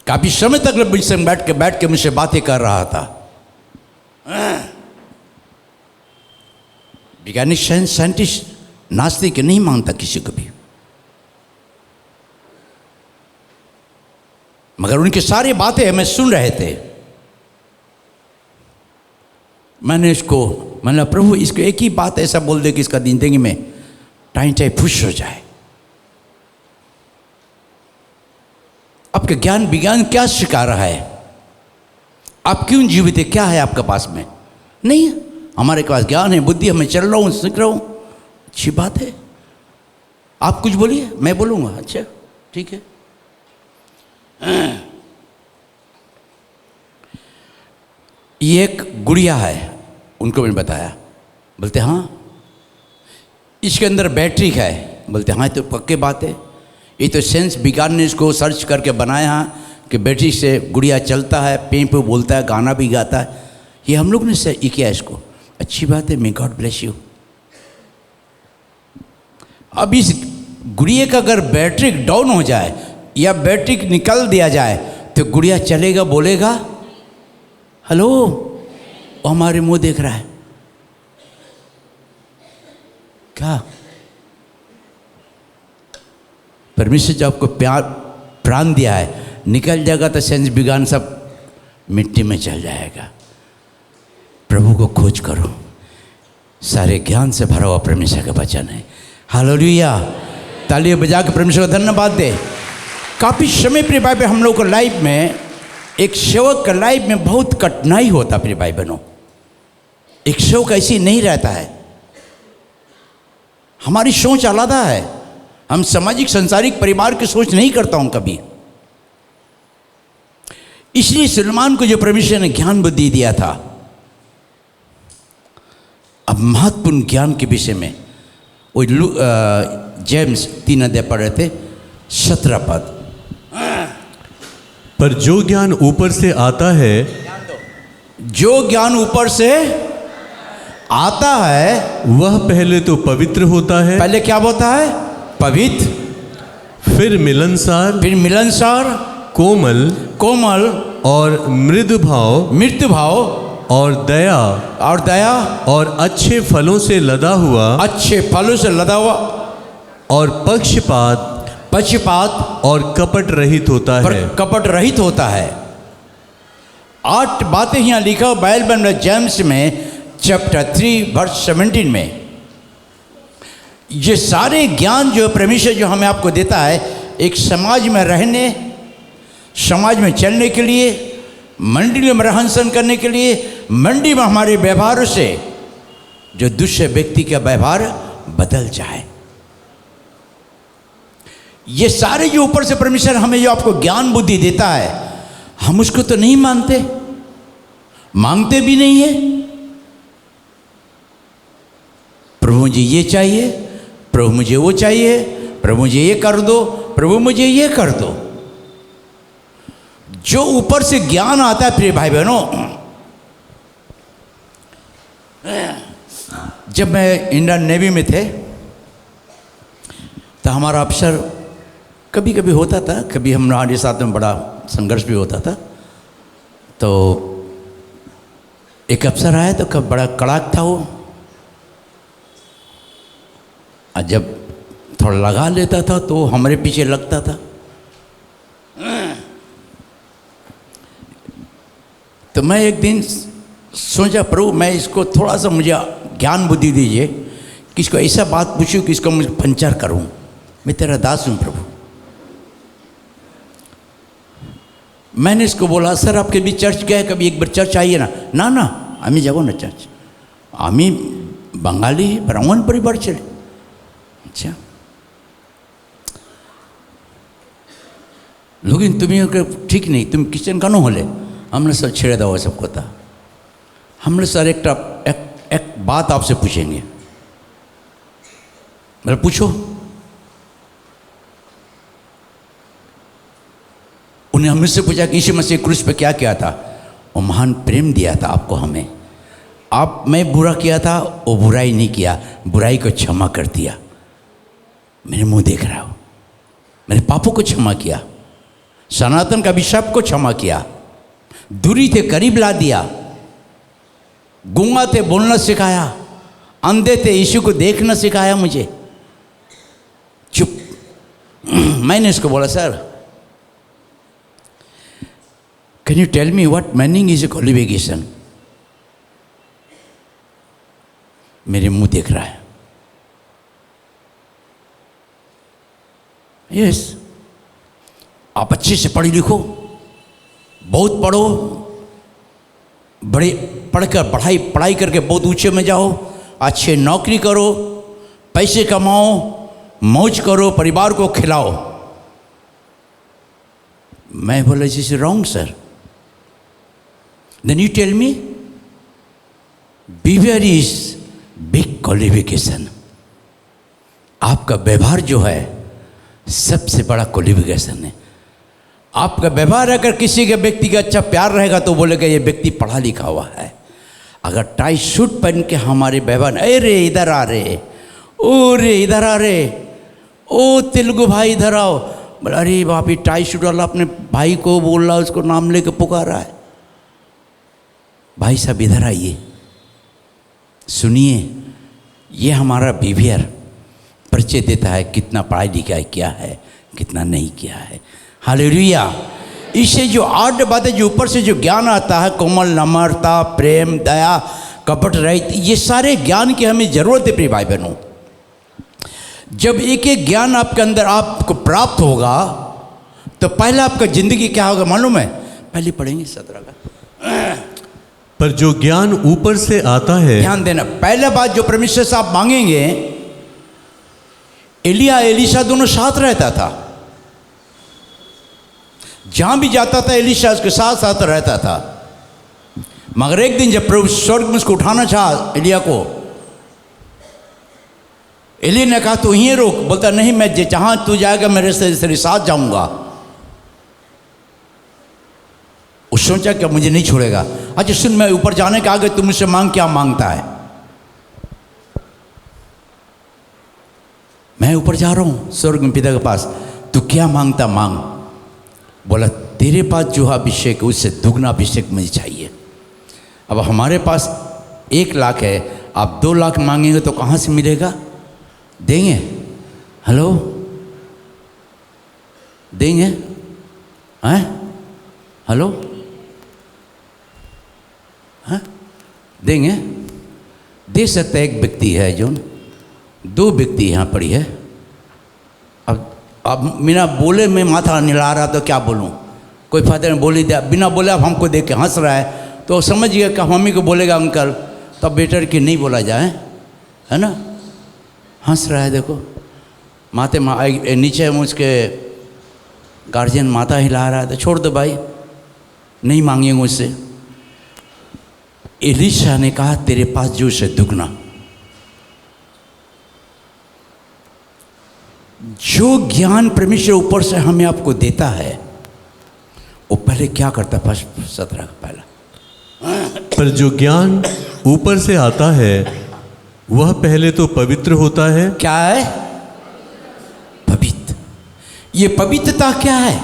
काफ़ी समय तक मुझसे बैठ के मुझसे बातें कर रहा था। वैज्ञानिक साइंटिस्ट नास्तिक नहीं मानता किसी को भी, मगर उनकी सारी बातें हमें सुन रहे थे। मैंने प्रभु इसको एक ही बात ऐसा बोल दे कि इसका जिंदगी में टाइम खुश हो जाए। आपका ज्ञान विज्ञान क्या सिखा रहा है? आप क्यों जीवित है? क्या है आपके पास में? नहीं है। हमारे पास ज्ञान है, बुद्धि है, मैं चल रहा हूँ, सीख रहा हूँ, अच्छी बात है। आप कुछ बोलिए, मैं बोलूँगा। अच्छा ठीक है। ये एक गुड़िया है, उनको मैंने बताया। बोलते हाँ इसके अंदर बैटरी है। बोलते हाँ, तो पक्की बात है, ये तो साइंस विज्ञान ने इसको सर्च करके बनाया कि बैटरी से गुड़िया चलता है, पे पे बोलता है, गाना भी गाता है। ये हम लोग ने ये किया इसको। अच्छी बात है, मे गॉड ब्लेस यू। अब इस गुड़िया का अगर बैटरी डाउन हो जाए या बैटरी निकाल दिया जाए तो गुड़िया चलेगा, बोलेगा? हेलो, वो हमारे मुंह देख रहा है क्या? परमेश्वर जो आपको प्यार प्राण दिया है, निकल जाएगा तो साइंस विज्ञान सब मिट्टी में चल जाएगा। प्रभु को खोज करो, सारे ज्ञान से भरा हुआ परमेश्वर का वचन है। हालेलुया। तालियां बजा के परमेश्वर को धन्यवाद दे। काफ़ी समय प्रिय भाई हम लोग को लाइफ में, एक सेवक का लाइफ में बहुत कठिनाई होता। प्रिय भाई बहनों, एक सेवक ऐसी नहीं रहता है। हमारी सोच अलग है। हम सामाजिक संसारिक परिवार की सोच नहीं करता हूं कभी। इसलिए सुलेमान को जो परमेश्वर ने ज्ञान बुद्धि दिया था, अब महत्वपूर्ण ज्ञान के विषय में वो जेम्स 3 अध्याय पढ़ रहे थे, 17 पद।
पर जो ज्ञान ऊपर से आता है,
जो ज्ञान ऊपर से आता है
वह पहले तो पवित्र होता है।
पहले क्या होता है? पवित्र,
फिर मिलनसार, कोमल
और
मृदु भाव और दया और अच्छे फलों से लदा हुआ और पक्षपात और कपट रहित होता है। 8 बातें यहाँ लिखा हो बाइबल में, जेम्स में चैप्टर 3 वर्स 17 में। ये सारे ज्ञान जो परमेश्वर जो हमें आपको देता है, एक समाज में रहने, समाज में चलने के लिए, मंडी में रहन सहन करने के लिए, मंडी में हमारे व्यवहार से जो दूसरे व्यक्ति का व्यवहार बदल जाए। ये सारे जो ऊपर से परमेश्वर हमें जो आपको ज्ञान बुद्धि देता है, हम उसको तो नहीं मानते, मांगते भी नहीं है। प्रभु मुझे ये चाहिए, प्रभु मुझे वो चाहिए, प्रभु मुझे ये कर दो, प्रभु मुझे ये कर दो।
जो ऊपर से ज्ञान आता है प्रिय भाई बहनों, जब मैं इंडियन नेवी में थे तो हमारा अफसर कभी कभी होता था, कभी हमारे साथ में बड़ा संघर्ष भी होता था। तो एक अफसर आया तो कब बड़ा कड़ाक था वो, और जब थोड़ा लगा लेता था तो हमारे पीछे लगता था। तो मैं एक दिन सोचा, प्रभु मैं इसको थोड़ा सा मुझे ज्ञान बुद्धि दीजिए कि इसको ऐसा बात पूछूं कि इसको मुझे पंचर करूं। मैं तेरा दास हूं प्रभु। मैंने इसको बोला, सर आपके भी चर्च गए कभी, एक बार चर्च आइए ना। ना ना आमी जाबो ना चर्च, आमी बंगाली ब्राह्मण परिवार चले। अच्छा लेकिन तुम्हें ठीक नहीं, तुम किचन का न होले, हमने सर छेड़े दो सबको था। हमने सर एक बात आपसे पूछेंगे। मतलब पूछो। उन्हें हमसे पूछा कि यीशु मसीह क्रूस पे क्या किया था? वो महान प्रेम दिया था आपको हमें। आप मैं बुरा किया था, वो बुराई नहीं किया, बुराई को क्षमा कर दिया। मेरे मुंह देख रहा हो, मेरे पापों को क्षमा किया, सनातन का अभिशाप को क्षमा किया, दूरी थे करीब ला दिया, गूंगा थे बोलना सिखाया, अंधे थे यीशु को देखना सिखाया मुझे। चुप। मैंने इसको बोला, sir can you tell me what meaning is a qualification? मेरे मुंह देख रहा है। यस, आप अच्छे से पढ़ी लिखो, बहुत पढ़ो, बड़े पढ़कर पढ़ाई करके बहुत ऊंचे में जाओ, अच्छे नौकरी करो, पैसे कमाओ, मौज करो, परिवार को खिलाओ। मैं बोला this is wrong sir. Then you tell me behaviour is big qualification. आपका व्यवहार जो है सबसे बड़ा क्वालिफिकेशन है। आपका व्यवहार अगर किसी के व्यक्ति का अच्छा प्यार रहेगा तो बोलेगा ये व्यक्ति पढ़ा लिखा हुआ है। अगर टाई सूट पहन के हमारे व्यवहार, अरे इधर आ रहे, ओ रे इधर आ रहे, ओ तेलुगु भाई इधर आओ, बोले अरे बाप ये टाई सूट वाला अपने भाई को बोल रहा है, उसको नाम लेके पुकार रहा है। भाई साहब इधर आइए, सुनिए, ये हमारा बिहेवियर परिचय देता है कितना पढ़ाई लिखाई किया है, कितना नहीं किया है। हालेलुया। इससे जो 8 बातें जो ऊपर से जो ज्ञान आता है, कोमल, नम्रता, प्रेम, दया, कपट रहित, ये सारे ज्ञान की हमें जरूरत है प्रिय भाई बहनों। जब एक एक ज्ञान आपके अंदर आपको प्राप्त होगा तो पहला आपका जिंदगी क्या होगा मालूम है? पहले पढ़ेंगे 17 का।
पर जो ज्ञान ऊपर से आता है,
ध्यान देना, पहला बात जो परमेश्वर से आप मांगेंगे, एलिया एलीशा दोनों साथ रहता था, जहां भी जाता था एलीशा उसके साथ साथ रहता था। मगर एक दिन जब प्रभु स्वर्ग में उसको उठाना चाहा एलिया को, एलिया ने कहा तू यहीं रोक। बोलता नहीं, मैं जहां तू जाएगा मेरे से तेरे साथ जाऊंगा। उस सोचा कि मुझे नहीं छोड़ेगा। अच्छा सुन, मैं ऊपर जाने के आगे तू मुझसे मांग, क्या मांगता है? मैं ऊपर जा रहा हूं स्वर्ग में पिता के पास, तू क्या मांगता मांग। बोला तेरे पास जो अभिषेक उससे दुगना अभिषेक मुझे चाहिए। अब हमारे पास 1 लाख है, आप 2 लाख मांगेंगे तो कहाँ से मिलेगा? देंगे? हेलो, देंगे? हैं? हेलो, हैं? देंगे? दे सकता है। एक व्यक्ति है जो, 2 व्यक्ति यहाँ पड़ी है। अब बिना बोले मैं माथा निला रहा तो क्या बोलूँ, कोई फायदा नहीं। बोली दिया बिना बोले, अब हमको देख के हंस रहा है तो समझ गया कि मम्मी को बोलेगा अंकल, तब बेटर कि नहीं बोला जाए, है ना। हंस रहा है, देखो माथे नीचे मुझके गार्जियन माथा हिला रहा है, तो छोड़ दो भाई, नहीं मांगेंगे मुझसे। एलीशा ने कहा तेरे पास जो से दुगना। जो ज्ञान परमेश्वर ऊपर से हमें आपको देता है, वो पहले पहले क्या करता, फर्स्ट 17 का पहला।
पर जो ज्ञान ऊपर से आता है वह पहले तो पवित्र होता है।
क्या है? पवित्र। ये पवित्रता क्या है?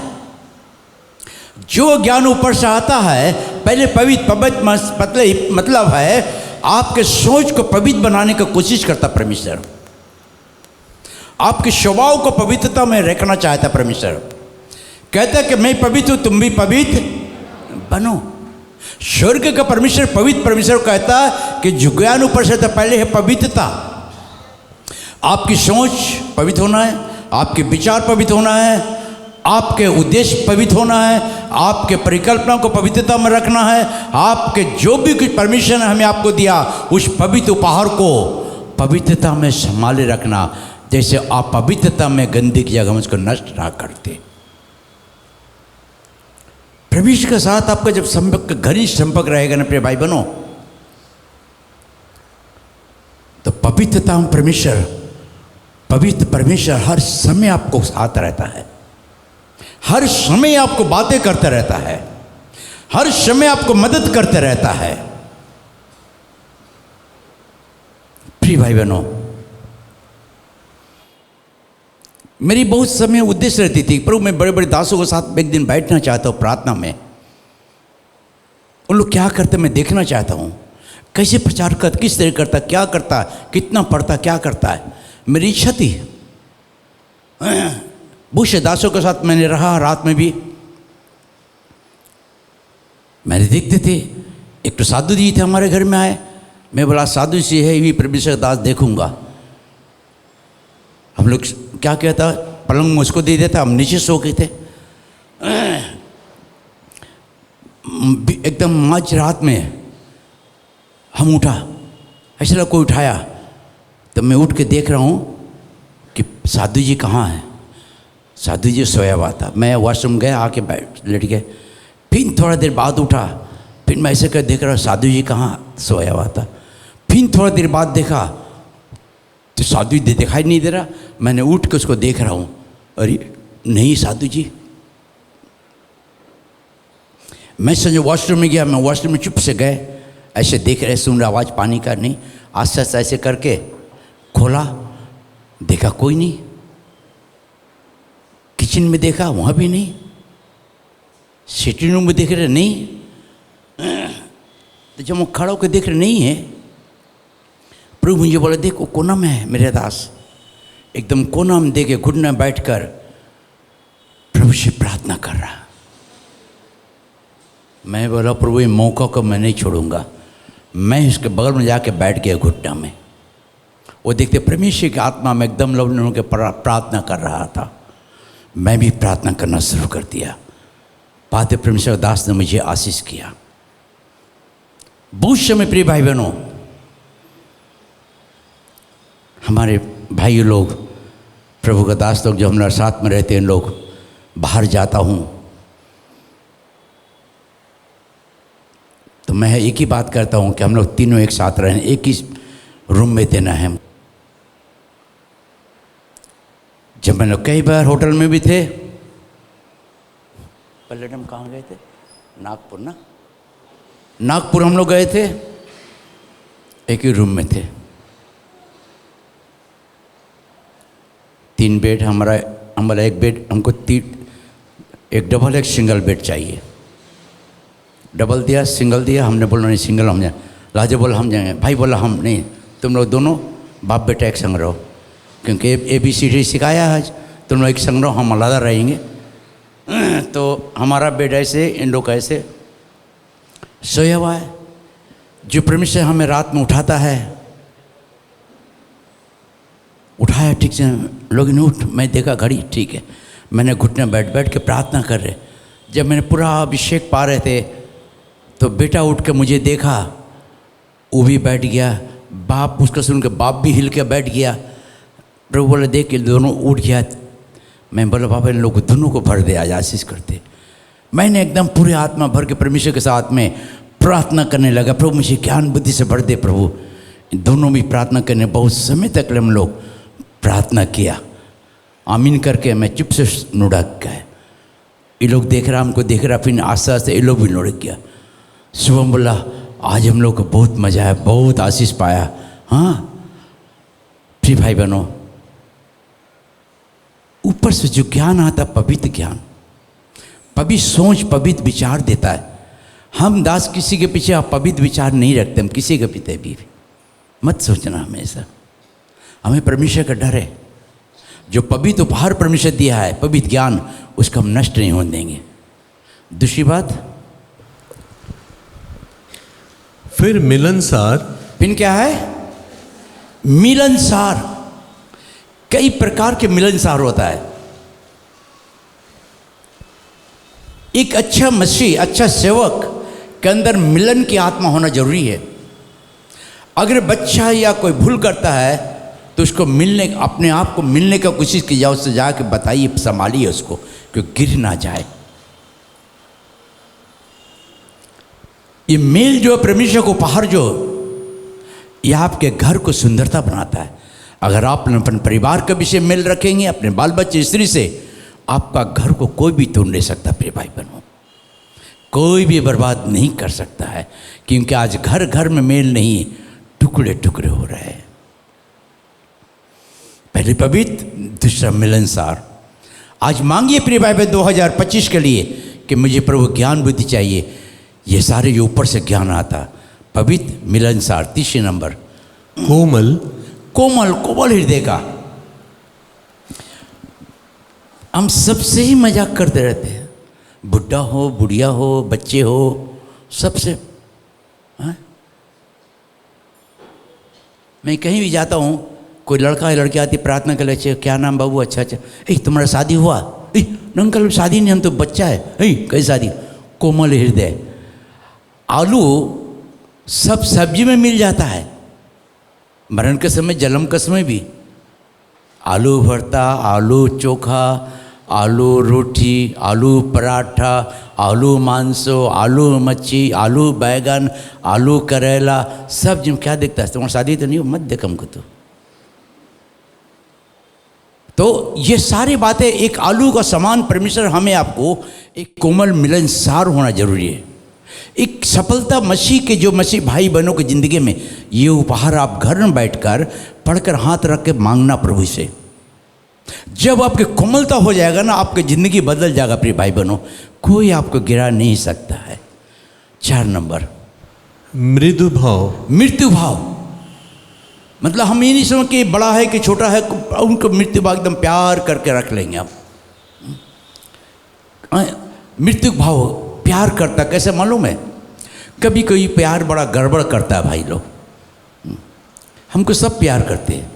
जो ज्ञान ऊपर से आता है पहले पवित्र मतलब है आपके सोच को पवित्र बनाने की कोशिश करता परमेश्वर। आपके स्वभाव को पवित्रता में रखना चाहता परमेश्वर। कहता है कि मैं पवित्र हूं, तुम भी पवित्र बनो। स्वर्ग का परमेश्वर पवित्र परमेश्वर कहता है कि जो ज्ञान ऊपर से था पहले है पवित्रता। आपकी सोच पवित्र होना है, आपके विचार पवित्र होना है, आपके उद्देश्य पवित्र होना है, आपके परिकल्पना को पवित्रता में रखना है। आपके जो भी कुछ परमिशन हमें आपको दिया उस पवित्र उपहार को पवित्रता में संभाले रखना। जैसे आप पवित्रता में गंदगी की जगह उसको नष्ट ना करते। परमेश्वर के साथ आपका जब संपर्क, घनिष्ठ संपर्क रहेगा ना प्रिय भाई बहनों, तो पवित्रता में परमेश्वर, पवित्र परमेश्वर हर समय आपको साथ रहता है, हर समय आपको बातें करता रहता है, हर समय आपको मदद करते रहता है। प्रिय भाई बहनों, मेरी बहुत समय उद्देश्य रहती थी, प्रभु मैं बड़े बड़े दासों के साथ एक दिन बैठना चाहता हूँ प्रार्थना में। उन लोग क्या करते मैं देखना चाहता हूँ, कैसे प्रचार करता, किस तरह करता, क्या करता, कितना पढ़ता, क्या करता है। मेरी इच्छा थी। बहुत से दासों के साथ मैंने रहा, रात में भी मैंने देखते थे। एक तो साधु जी थे हमारे घर में आए, मैं बोला साधु जी है भी परमेश्वर दास देखूंगा। हम लोग क्या कहता, पलंग मुझको दे देता, हम नीचे सो गए थे। एकदम मझ रात में हम उठा, ऐसा लगा कोई उठाया, तो मैं उठ के देख रहा हूँ कि साधु जी कहाँ हैं। साधु जी सोया हुआ था। मैं वॉशरूम गया, आके बैठ लेट गए। फिर थोड़ा देर बाद उठा, फिर मैं ऐसे कर देख रहा हूँ साधु जी कहाँ, सोया हुआ था। फिर थोड़ा देर बाद देखा तो साधु जी दिखाई नहीं दे रहा। मैंने उठ के उसको देख रहा हूँ, अरे नहीं साधु जी। मैं संजय वॉशरूम में गया, मैं वॉशरूम में चुप से गए, ऐसे देख रहे, सुन रहा, आवाज़ पानी का नहीं। आस्ते आस्ते ऐसे करके खोला, देखा कोई नहीं। किचन में देखा, वहाँ भी नहीं। सिटिंग रूम में देख रहे, नहीं। तो जब मैं खड़ा होकर देख रहे, नहीं है। प्रभु मुझे बोला देखो कोना में है मेरे दास। एकदम कोना में देखे घुटने बैठकर प्रभु से प्रार्थना कर रहा। मैं बोला प्रभु ये मौका को मैं नहीं छोड़ूंगा। मैं उसके बगल में जाके बैठ गया घुटना में। वो देखते परमेश्वर की आत्मा में एकदम लवण के प्रार्थना कर रहा था। मैं भी प्रार्थना करना शुरू कर दिया। पाते परमेश्वर दास ने मुझे आशीष किया। बहुत समय प्रिय भाई बहनों, हमारे भाई लोग, प्रभु का दास लोग जो हमारे साथ में रहते हैं, लोग बाहर जाता हूँ तो मैं एक ही बात करता हूँ कि हम लोग तीनों एक साथ रहें, एक ही रूम में देना है। जब मैं लोग कई बार होटल में भी थे, पहले हम कहाँ गए थे, नागपुर ना, नागपुर हम लोग गए थे, एक ही रूम में थे। 3 बेड हमारा एक बेड, हमको 3, एक डबल एक सिंगल बेड चाहिए। डबल दिया, सिंगल दिया, हमने बोला नहीं सिंगल हम जाए। राजा बोला हम जाएंगे, भाई बोला हम नहीं, तुम लोग दोनों बाप बेटा एक संग रहो, क्योंकि ABCD सिखाया है, तुम लोग एक संग रहो, हम अलग रहेंगे। तो हमारा बेड ऐसे, इन लोग ऐसे सोया हुआ है। जो परमेश्वर हमें रात में उठाता है, उठाया ठीक से, लोग ने उठ, मैं देखा घड़ी ठीक है। मैंने घुटने बैठ के प्रार्थना कर रहे। जब मैंने पूरा अभिषेक पा रहे थे तो बेटा उठ के मुझे देखा, वो भी बैठ गया। बाप उसका सुन के बाप भी हिल के बैठ गया। प्रभु बोले देख के दोनों उठ गया। मैं बोला बाबा इन लोगों दोनों को भर दे, आज आशीष करते। मैंने एकदम पूरे आत्मा भर के परमेश्वर के साथ में प्रार्थना करने लगा, प्रभु मुझे ज्ञान बुद्धि से भर दे प्रभु। दोनों भी प्रार्थना करने बहुत समय तक हम लोग प्रार्थना किया। आमीन करके मैं चुप से नुड़क गए। ये लोग देख रहा, हमको देख रहा, फिर आस्ते आस्ते ये लोग भी लुढ़क गया। शुभम बोला आज हम लोग को बहुत मज़ा आया, बहुत आशीष पाया। हाँ फिर भाई बहनों, ऊपर से जो ज्ञान आता, पवित्र ज्ञान, पवित्र सोच, पवित्र विचार देता है। हम दास किसी के पीछे आप पवित्र विचार नहीं रखते, हम किसी के पीछे भी मत सोचना हमेशा। हमें परमेश्वर का डर है, जो पवित्र उपहार परमेश्वर दिया है, पवित्र ज्ञान, उसको हम नष्ट नहीं होने देंगे। दूसरी बात,
फिर मिलनसार,
फिर क्या है? मिलनसार। कई प्रकार के मिलनसार होता है। एक अच्छा मसीह, अच्छा सेवक के अंदर मिलन की आत्मा होना जरूरी है। अगर बच्चा या कोई भूल करता है तो उसको मिलने, अपने आप को मिलने का कोशिश की जाए, उससे जाके बताइए, संभालिए उसको कि गिर ना जाए। ये मेल जो परमेश्वर को उपहार जो, ये आपके घर को सुंदरता बनाता है। अगर आप अपने परिवार का विषय मेल रखेंगे, अपने बाल बच्चे स्त्री से, आपका घर को कोई भी तोड़ नहीं सकता। प्रिय भाई बहनों, कोई भी बर्बाद नहीं कर सकता है, क्योंकि आज घर घर में मेल नहीं, टुकड़े टुकड़े हो रहे हैं। पहले पवित्र, दूसरा मिलनसार। आज मांगिए प्रिय भाई बहन 2025 के लिए कि मुझे प्रभु ज्ञान बुद्धि चाहिए। ये सारे जो ऊपर से ज्ञान आता, पवित्र, मिलनसार। तीसरे नंबर,
कोमल,
कोमल, कोमल हृदय का। हम सबसे ही मजाक करते रहते हैं, बुढ़ा हो, बुढ़िया हो, बच्चे हो, सबसे। हाँ? मैं कहीं भी जाता हूँ, कोई लड़का या लड़की आती, प्रार्थना कर ले, क्या नाम बाबू? अच्छा अच्छा। तुम्हारा शादी हुआ? अंकल शादी नहीं, हम तो बच्चा है। कैसी शादी? कोमल हृदय। आलू सब सब्जी में मिल जाता है, मरण के समय, जन्म के समय भी। आलू भरता, आलू चोखा, आलू रोटी, आलू पराठा, आलू मांसो, आलू मच्छी, आलू बैगन, आलू करेला, सब जिन क्या देखता है? तुम्हारी शादी तो नहीं हो, मत देख हमको। तो ये सारी बातें, एक आलू का समान परमेश्वर हमें आपको एक कोमल मिलनसार होना जरूरी है। एक सफलता मसीह के, जो मसीह भाई बहनों की ज़िंदगी में, ये उपहार आप घर में बैठकर पढ़कर हाथ रख के मांगना प्रभु से। जब आपकी कोमलता हो जाएगा ना, आपकी ज़िंदगी बदल जाएगा प्रिय भाई बहनों, कोई आपको गिरा नहीं सकता है। 4 नंबर,
मृदु भाव।
मृत्यु भाव। मतलब हम ये नहीं समझ कि बड़ा है कि छोटा है, उनको मृत्यु भाव एकदम प्यार करके रख लेंगे आप। मृत्यु भाव प्यार करता, कैसे मालूम है? कभी कोई प्यार बड़ा गड़बड़ करता है भाई लोग। हमको सब प्यार करते हैं,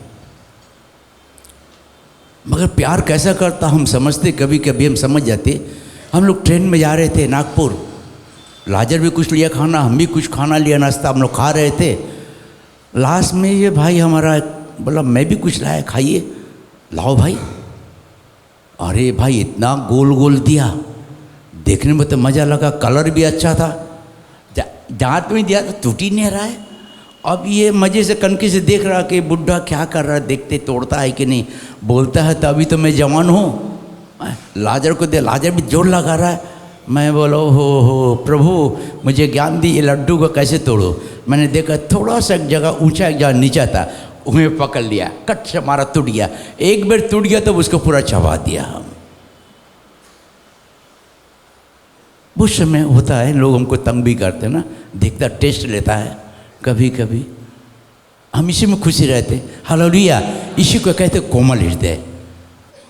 मगर प्यार कैसा करता हम समझते, कभी कभी हम समझ जाते। हम लोग ट्रेन में जा रहे थे नागपुर, लाजर भी कुछ लिया खाना, हम भी कुछ खाना लिया, नाश्ता हम लोग खा रहे थे। लास्ट में ये भाई हमारा बोला, मैं भी कुछ लाया, खाइए। लाओ भाई। अरे भाई इतना गोल गोल दिया, देखने में तो मज़ा लगा, कलर भी अच्छा था, दांत में दिया तो टूट ही नहीं रहा है। अब ये मज़े से कनकी से देख रहा कि बुढ़ा क्या कर रहा है, देखते तोड़ता है कि नहीं। बोलता है तो अभी तो मैं जवान हूँ। लाजर को दे, लाजर भी जोर लगा रहा है। मैं बोलो हो प्रभु मुझे ज्ञान दी, ये लड्डू को कैसे तोड़ो। मैंने देखा थोड़ा सा एक जगह ऊंचा, एक जगह नीचा था, उन्हें पकड़ लिया, कट से मारा, टूट गया। एक बार टूट गया तो उसको पूरा चबा दिया हम। उस समय होता है, लोग हमको तंग भी करते हैं ना, देखता टेस्ट लेता है कभी कभी। हम इसी में खुशी रहते। हालेलुया। इसी को कहते कोमल हृदय।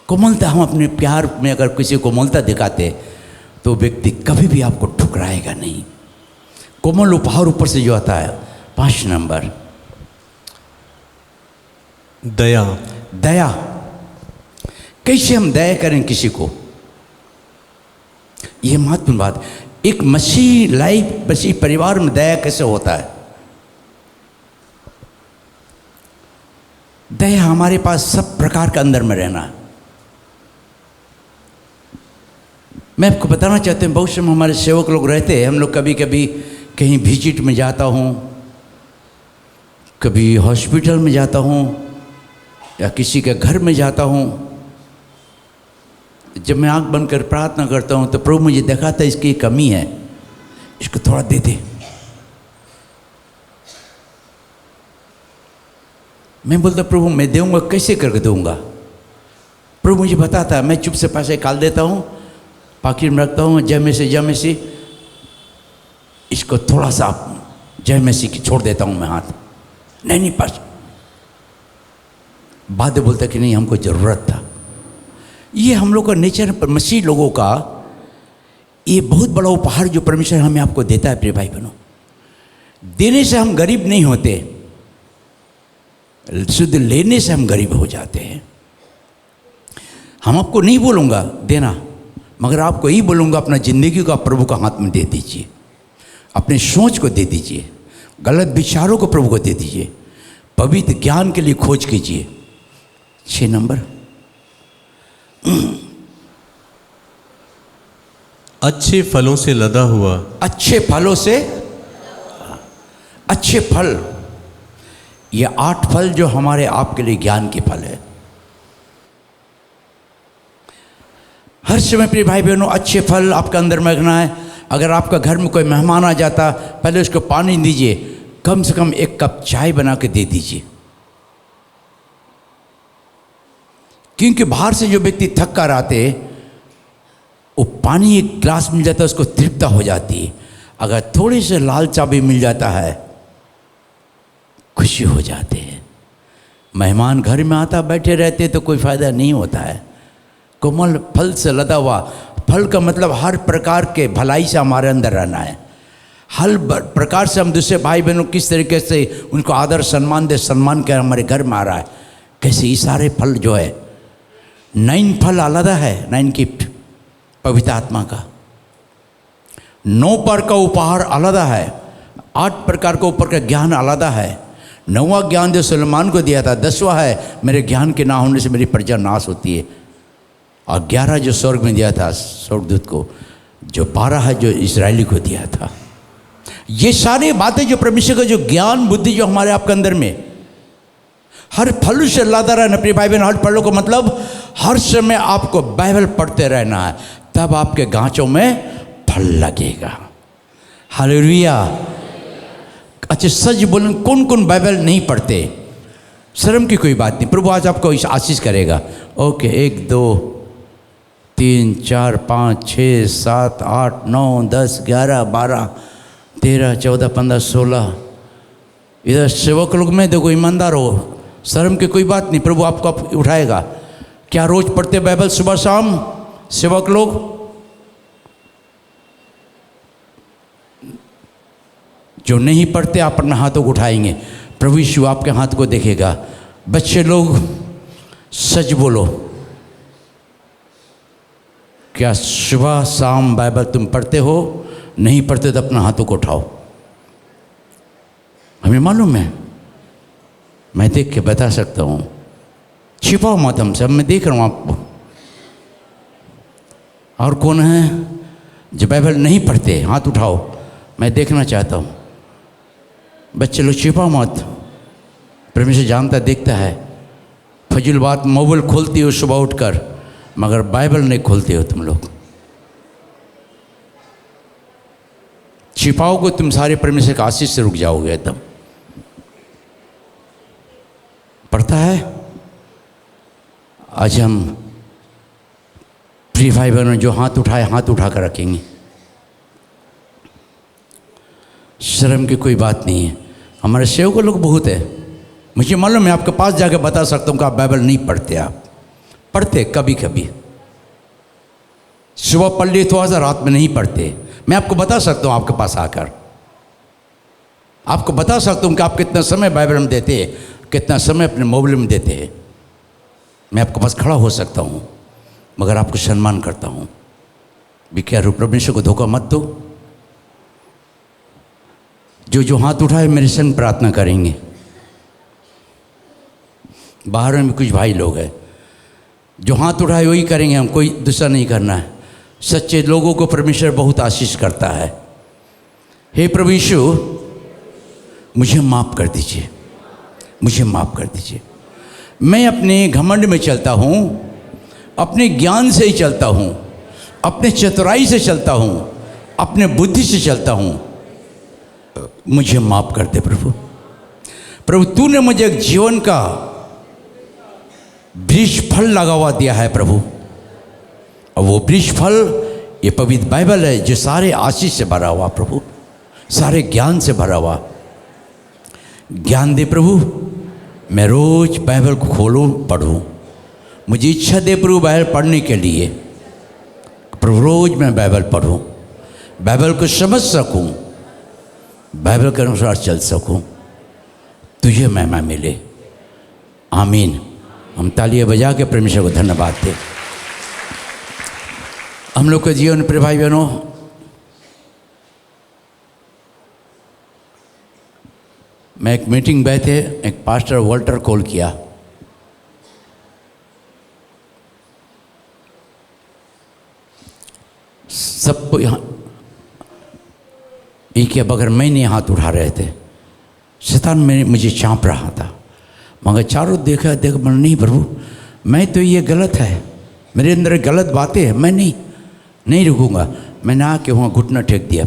कोमलता, हम अपने प्यार में अगर किसी कोमलता दिखाते तो व्यक्ति कभी भी आपको ठुकराएगा नहीं। कोमल उपहार ऊपर से जो आता है। 5 नंबर,
दया।
दया। कैसे हम दया करें किसी को, ये महत्वपूर्ण बात। एक मसीह लाइफ, मसीह परिवार में दया कैसे होता है? दया हमारे पास सब प्रकार के अंदर में रहना। मैं आपको बताना चाहता हूँ, बहुत समय हमारे सेवक लोग रहते हैं, हम लोग कभी कभी कहीं विजिट में जाता हूँ, कभी हॉस्पिटल में जाता हूँ, या किसी के घर में जाता हूँ, जब मैं आंख बंद कर प्रार्थना करता हूँ तो प्रभु मुझे दिखाता है इसकी कमी है, इसको थोड़ा दे दे। मैं बोलता प्रभु मैं दूंगा, कैसे करके दूंगा? प्रभु मुझे बताता है, मैं चुप से पैसे निकाल देता हूँ, पाकिट में रखता हूँ, जय में से इसको थोड़ा सा जय में से छोड़ देता हूँ मैं हाथ। नहीं पास बाद में बोलता कि नहीं हमको ज़रूरत था। ये हम लोग का नेचर पर मसीह लोगों का ये बहुत बड़ा उपहार जो परमेश्वर हमें आपको देता है प्रिय भाई बहनों। देने से हम गरीब नहीं होते, शुद्ध लेने से हम गरीब हो जाते हैं। हम आपको नहीं बोलूँगा देना, मगर आपको यही बोलूँगा अपना ज़िंदगी को आप प्रभु का हाथ में दे दीजिए, अपने सोच को दे दीजिए, गलत विचारों को प्रभु को दे दीजिए, पवित्र ज्ञान के लिए खोज कीजिए। 6 नंबर,
अच्छे फलों से लदा हुआ।
अच्छे फलों से, अच्छे फल, ये 8 फल जो हमारे आपके लिए ज्ञान के फल है। हर समय प्रिय भाई बहनों अच्छे फल आपके अंदर में रखना है। अगर आपका घर में कोई मेहमान आ जाता, पहले उसको पानी दीजिए, कम से कम 1 कप चाय बना के दे दीजिए, क्योंकि बाहर से जो व्यक्ति थक कर आते वो पानी 1 गिलास मिल जाता है उसको तृप्ता हो जाती है। अगर थोड़ी से लाल चाय भी मिल जाता है खुशी हो जाते हैं। मेहमान घर में आता बैठे रहते तो कोई फ़ायदा नहीं होता है। कोमल फल से लदा हुआ, फल का मतलब हर प्रकार के भलाई से हमारे अंदर रहना है। हर प्रकार से हम दूसरे भाई बहनों किस तरीके से उनको आदर सम्मान दे, सम्मान कर हमारे घर में आ रहा है। कैसे ये सारे फल जो है 9 फल अलग है, 9 गिफ्ट पवित्र आत्मा का, 9 पर का उपहार अलग है, 8 प्रकार का ऊपर का ज्ञान अलग है। 9वां ज्ञान जो सुलेमान को दिया था, 10वां है मेरे ज्ञान के ना होने से मेरी प्रजा नाश होती है, और 11 जो स्वर्ग में दिया था स्वर्गदूत को, जो 12 है जो इस्राएली को दिया था। ये सारी बातें जो परमेश्वर का जो ज्ञान बुद्धि जो हमारे आपके अंदर में हर फल से लादा रहना प्रिय भाई बहन। हर फलों को मतलब हर समय आपको बाइबल पढ़ते रहना है, तब आपके गांचों में फल लगेगा। हालेलुया। अच्छा सच बोलें, कौन कौन बाइबल नहीं पढ़ते? शर्म की कोई बात नहीं, प्रभु आज आपको आशीष करेगा। ओके, 1 2 3 4 5 6 7 8 9 10 11 12 13 14 15 16। इधर सेवक लोग में देखो, ईमानदार हो, शर्म की कोई बात नहीं, प्रभु आपको उठाएगा। क्या रोज पढ़ते बाइबल सुबह शाम सेवक लोग? जो नहीं पढ़ते आप अपने हाथों को उठाएंगे, प्रभु यीशु आपके हाथ को देखेगा। बच्चे लोग सच बोलो, क्या सुबह शाम बाइबल तुम पढ़ते हो? नहीं पढ़ते तो अपना हाथों को उठाओ। हमें मालूम है, मैं देख के बता सकता हूँ। छिपाओ मत हमसे, मैं देख रहा हूँ आपको। और कौन है जो बाइबल नहीं पढ़ते? हाथ उठाओ, मैं देखना चाहता हूँ। बच्चे लोग छिपाओ मत, परमेश्वर जानता देखता है। फजूल बात, मोबाइल खोलती हो सुबह उठकर, मगर बाइबल नहीं खोलते हो तुम लोग। छिपाओगे तुम सारे परमेश्वर का आशीष से रुक जाओगे एकदम। पढ़ता है। आज हम प्रिय भाई बहनों जो हाथ उठाए, हाथ उठा कर रखेंगे। शर्म की कोई बात नहीं है। हमारे सेवक लोग बहुत है, मुझे मालूम है। आपके पास जाकर बता सकता हूँ कि आप बाइबल नहीं पढ़ते। आप पढ़ते कभी कभी, सुबह पढ़ लिए थोड़ा सा, रात में नहीं पढ़ते। मैं आपको बता सकता हूँ, आपके पास आकर आपको बता सकता हूँ कि आप कितना समय बाइबल में देते हैं, कितना समय अपने मोबाइल में देते हैं। मैं आपके पास खड़ा हो सकता हूँ, मगर आपको सम्मान करता हूँ। भी क्या परमेश्वर को धोखा मत दो। जो हाथ उठाए मेरे संग प्रार्थना करेंगे। बाहर में कुछ भाई लोग हैं जो हाथ उठाए वही करेंगे, हम कोई दूसरा नहीं करना है। सच्चे लोगों को परमेश्वर बहुत आशीष करता है। हे प्रभु यीशु, मुझे माफ़ कर दीजिए, मुझे माफ़ कर दीजिए। मैं अपने घमंड में चलता हूँ अपने ज्ञान से ही चलता हूँ, अपने चतुराई से चलता हूँ, अपने बुद्धि से चलता हूँ, मुझे माफ़ कर दे प्रभु। प्रभु तूने मुझे एक जीवन का वृक्ष फल लगा हुआ दिया है प्रभु, और वो वृक्ष फल ये पवित्र बाइबल है जो सारे आशीष से भरा हुआ प्रभु, सारे ज्ञान से भरा हुआ। ज्ञान दे प्रभु, मैं रोज बाइबल को खोलूं पढ़ूं, मुझे इच्छा दे प्रभु बाइबल पढ़ने के लिए। प्रभु रोज मैं बाइबल पढ़ूं, बाइबल को समझ सकूं, बाइबल के अनुसार चल सकूं, तुझे महिमा मिले। आमीन। हम तालियां बजा के परमेश्वर को धन्यवाद दें। हम लोग के जीवन प्रिय भाई बहनों, मैं एक मीटिंग गए थे, एक पास्टर वॉल्टर कॉल किया। सबको यहाँ एक या बगैर मैं नहीं हाथ उठा रहे थे, शैतान में मुझे चाँप रहा था, मगर चारों देखा मन नहीं प्रभु, मैं तो ये गलत है, मेरे अंदर गलत बातें हैं, मैं नहीं रुकूंगा। मैंने आके वहाँ घुटना टेक दिया।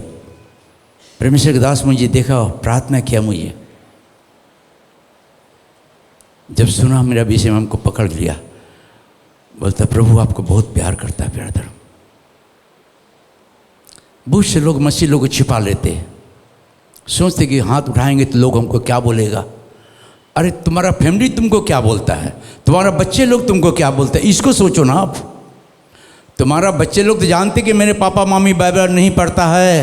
परमेश्वर के दास मुझे देखा, प्रार्थना किया मुझे, जब सुना मेरा विषय में हमको पकड़ लिया, बोलता प्रभु आपको बहुत प्यार करता है ब्रदर। बहुत से लोग मसीह लोग को छिपा लेते हैं, सोचते कि हाथ उठाएंगे तो लोग हमको क्या बोलेगा। अरे तुम्हारा फैमिली तुमको क्या बोलता है, तुम्हारा बच्चे लोग तुमको क्या बोलते हैं, इसको सोचो ना आप। तुम्हारा बच्चे लोग तो जानते कि मेरे पापा मामी बाइबल नहीं पढ़ता है,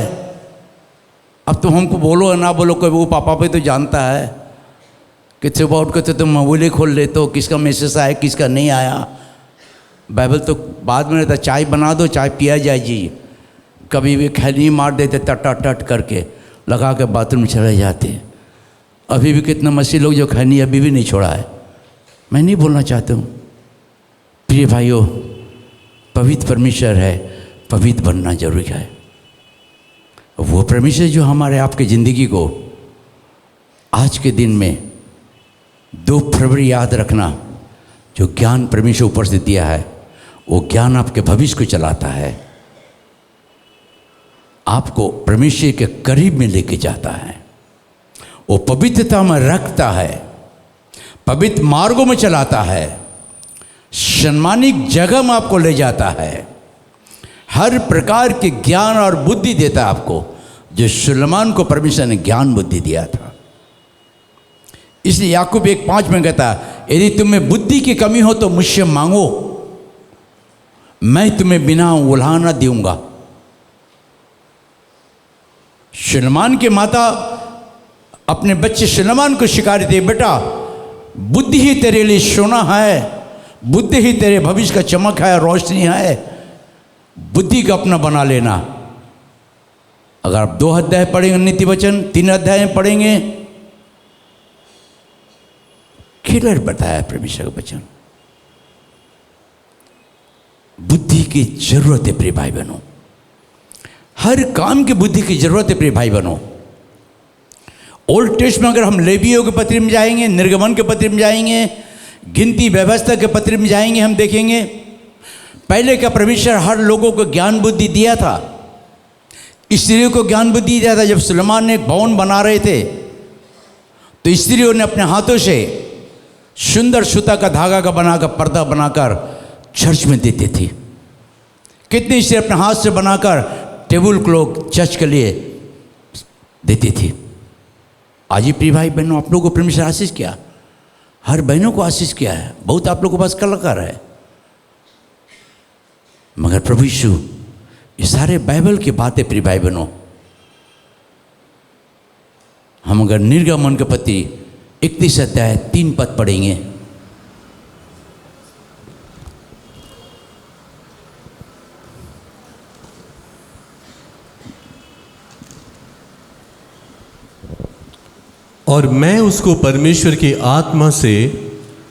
अब तुम हमको बोलो ना बोलो, कोई वो पापा पे तो जानता है कि सुबह उठ कर तो तुम मोबाइल खोल लेते हो, किसका मैसेज आया किसका नहीं आया। बाइबल तो बाद में रहता, चाय बना दो चाय पिया जाए जी, कभी भी खैनी मार देते टट करके लगा के बाथरूम चले जाते। अभी भी कितना मसीह लोग जो खैनी अभी भी नहीं छोड़ा है। मैं नहीं बोलना चाहता हूँ प्रिय भाइयों, पवित्र परमेश्वर है, पवित्र बनना जरूरी है। वो परमेश्वर जो हमारे आपके ज़िंदगी को आज के दिन में 2 फरवरी याद रखना, जो ज्ञान परमेश्वर ऊपर से दिया है, वो ज्ञान आपके भविष्य को चलाता है, आपको परमेश्वर के करीब में लेके जाता है, वो पवित्रता में रखता है, पवित्र मार्गों में चलाता है, सम्मानित जगह में आपको ले जाता है, हर प्रकार के ज्ञान और बुद्धि देता है आपको, जो सुलेमान को परमेश्वर ने ज्ञान बुद्धि दिया था। इसलिए याकूब 1:5 में कहता, यदि तुम्हें बुद्धि की कमी हो तो मुझसे मांगो, मैं तुम्हें बिना उल्हाना दूंगा। सुलेमान की माता अपने बच्चे सुलेमान को शिकायत दी, बेटा बुद्धि ही तेरे लिए सोना है, बुद्धि ही तेरे भविष्य का चमक है, रोशनी है, बुद्धि का अपना बना लेना। अगर आप 2 अध्याय पढ़ेंगे नीति वचन, 3 अध्याय पढ़ेंगे, क्लियर बताया परमेश्वर का वचन। बुद्धि की जरूरत है प्रिय भाई बहनों, हर काम की बुद्धि की जरूरत है प्रिय भाई बहनों। ओल्ड टेस्ट में अगर हम लेवियों के पत्र में जाएंगे, निर्गमन के पत्र में जाएंगे, गिनती व्यवस्था के पत्र में जाएंगे, हम देखेंगे पहले का परमेश्वर हर लोगों को ज्ञान बुद्धि दिया था। स्त्रियों को ज्ञान बुद्धि दिया था। जब सुलेमान ने एक भवन बना रहे थे तो स्त्रियों ने अपने हाथों से सुंदर सूता का धागा का बनाकर पर्दा बनाकर चर्च में देते थे। कितनी स्त्री अपने हाथ से बनाकर टेबल क्लॉथ चर्च के लिए देती थी। आज ही प्रिय भाई बहनों, आप लोगों को परमेश्वर आशीष किया, हर बहनों को आशीष किया है। बहुत आप लोगों के पास कलाकार है, मगर प्रभु यीशु ये सारे बाइबल की बातें प्रिय भाई बहनों, हम अगर निर्गमन के पत्र 31 अध्याय 3 पद पढ़ेंगे,
और मैं उसको परमेश्वर की आत्मा से,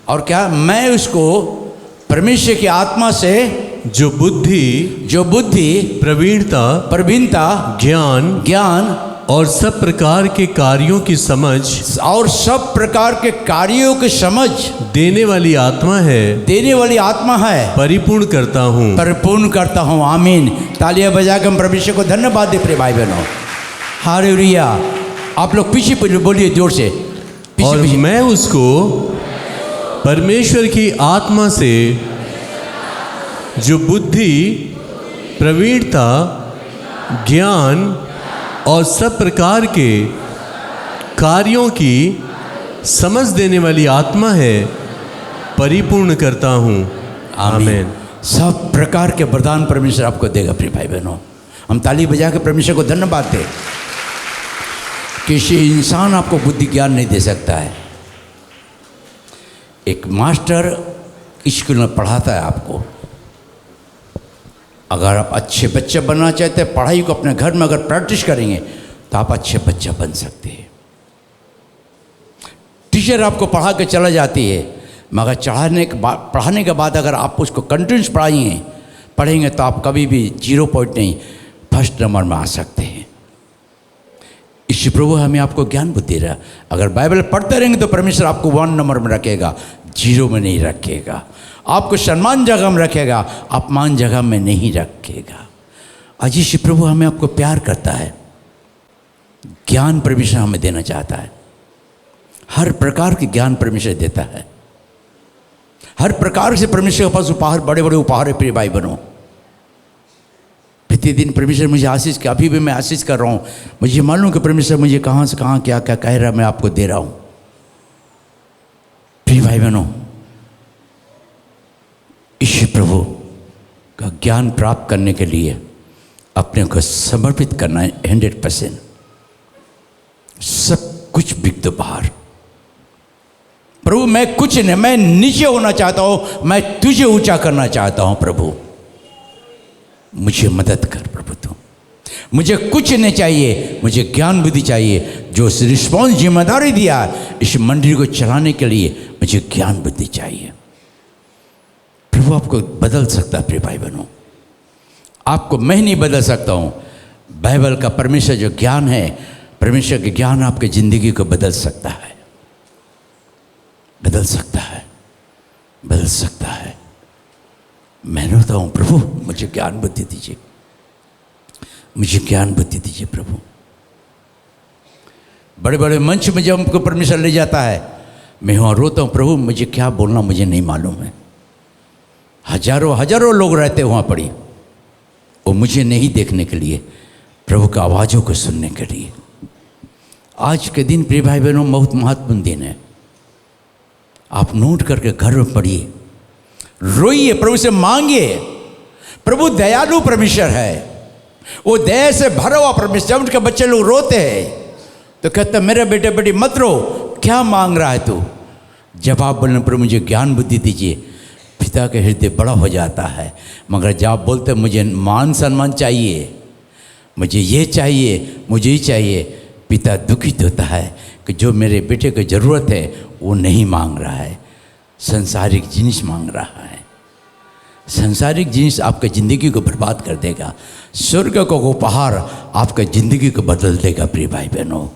और क्या, मैं उसको परमेश्वर की आत्मा से जो बुद्धि, प्रवीणता, ज्ञान
और सब प्रकार के कार्यों की समझ
और सब प्रकार के कार्यों की समझ
देने वाली आत्मा है,
देने वाली आत्मा है,
परिपूर्ण करता हूँ।
परिपूर्ण करता हूँ। आमीन। तालियां बजा के हम परमेश्वर को धन्यवाद दे प्रिय भाई बहनों। हालेलुया। आप लोग पीछे बोलिए जोर से, पीछे
और
पीछे।
मैं उसको परमेश्वर की आत्मा से जो बुद्धि, प्रवीणता, ज्ञान और सब प्रकार के कार्यों की समझ देने वाली आत्मा है, परिपूर्ण करता हूँ। आमीन।
सब प्रकार के वरदान परमेश्वर आपको देगा प्रिय भाई बहनों। हम ताली बजा के परमेश्वर को धन्यवाद दें। किसी इंसान आपको बुद्धि ज्ञान नहीं दे सकता है। एक मास्टर स्कूल में पढ़ाता है आपको। अगर आप अच्छे बच्चे बनना चाहते हैं, पढ़ाई को अपने घर में अगर प्रैक्टिस करेंगे तो आप अच्छे बच्चे बन सकते हैं। टीचर आपको पढ़ा के चला जाती है, मगर पढ़ाने के बाद अगर आप उसको कंटिन्यूस पढ़ेंगे तो आप कभी भी 0 पॉइंट नहीं, फर्स्ट नंबर में आ सकते हैं। ईश्वर प्रभु हमें आपको ज्ञान बुद्धि दे रहा। अगर बाइबल पढ़ते रहेंगे तो परमेश्वर आपको 1 नंबर में रखेगा, 0 में नहीं रखेगा। आपको सम्मान जगह में रखेगा, अपमान जगह में नहीं रखेगा। आज ईश्वर प्रभु हमें आपको प्यार करता है। ज्ञान परमेश्वर हमें देना चाहता है। हर प्रकार के ज्ञान परमेश्वर देता है। हर प्रकार से परमेश्वर के पास उपहार, बड़े बड़े उपहार है प्रिय भाई बहनों। प्रतिदिन परमेश्वर मुझे आशीष का, अभी भी मैं आशीष कर रहा हूँ। मुझे मालूम कि परमेश्वर मुझे कहाँ से कहाँ क्या क्या कह रहा है, मैं आपको दे रहा हूँ। प्रिय भाई बहनों, ईश्वर प्रभु का ज्ञान प्राप्त करने के लिए अपने को समर्पित करना है 100%। सब कुछ बिक दो बाहर। प्रभु मैं कुछ नहीं, मैं नीचे होना चाहता हूँ, मैं तुझे ऊंचा करना चाहता हूँ। प्रभु मुझे मदद कर। प्रभु तू, मुझे कुछ नहीं चाहिए, मुझे ज्ञान बुद्धि चाहिए। जो रिस्पॉन्स जिम्मेदारी दिया इस मंदिर को चलाने के लिए, मुझे ज्ञान बुद्धि चाहिए। प्रभु आपको बदल सकता है प्रिय भाई बहनों। आपको मैं नहीं बदल सकता हूँ। बाइबल का परमेश्वर जो ज्ञान है, परमेश्वर के ज्ञान आपकी ज़िंदगी को बदल सकता है, बदल सकता है, बदल सकता है। मैं रोता हूँ, प्रभु मुझे ज्ञान बुद्धि दीजिए, मुझे ज्ञान बुद्धि दीजिए प्रभु। बड़े बड़े मंच में जब हमको परमेश्वर ले जाता है, मैं वहाँ रोता हूँ, प्रभु मुझे क्या बोलना मुझे नहीं मालूम है। हजारों हजारों लोग रहते वहाँ पड़ी, वो मुझे नहीं देखने के लिए, प्रभु की आवाज़ों को सुनने के लिए। आज के दिन प्रिय भाई बहनों बहुत महत्वपूर्ण दिन है। आप नोट करके घर में पढ़िए, रोइए, प्रभु से मांगिए। प्रभु दयालु परमेश्वर है, वो दया से भरा हुआ परमेश्वर। जब उनके बच्चे लोग रोते हैं तो कहते हैं मेरे बेटे बेटी मत रो, क्या मांग रहा है तू? जवाब बोलने पर मुझे ज्ञान बुद्धि दीजिए, पिता के हृदय बड़ा हो जाता है। मगर जब बोलते मुझे मान सम्मान चाहिए, मुझे ये चाहिए, मुझे ये चाहिए, पिता दुखित होता है कि जो मेरे बेटे को ज़रूरत है वो नहीं मांग रहा है, संसारिक जिनिस मांग रहा है। संसारिक जिनिस आपकी ज़िंदगी को बर्बाद कर देगा। स्वर्ग का उपहार आपका ज़िंदगी को बदल देगा। प्रिय भाई बहनों,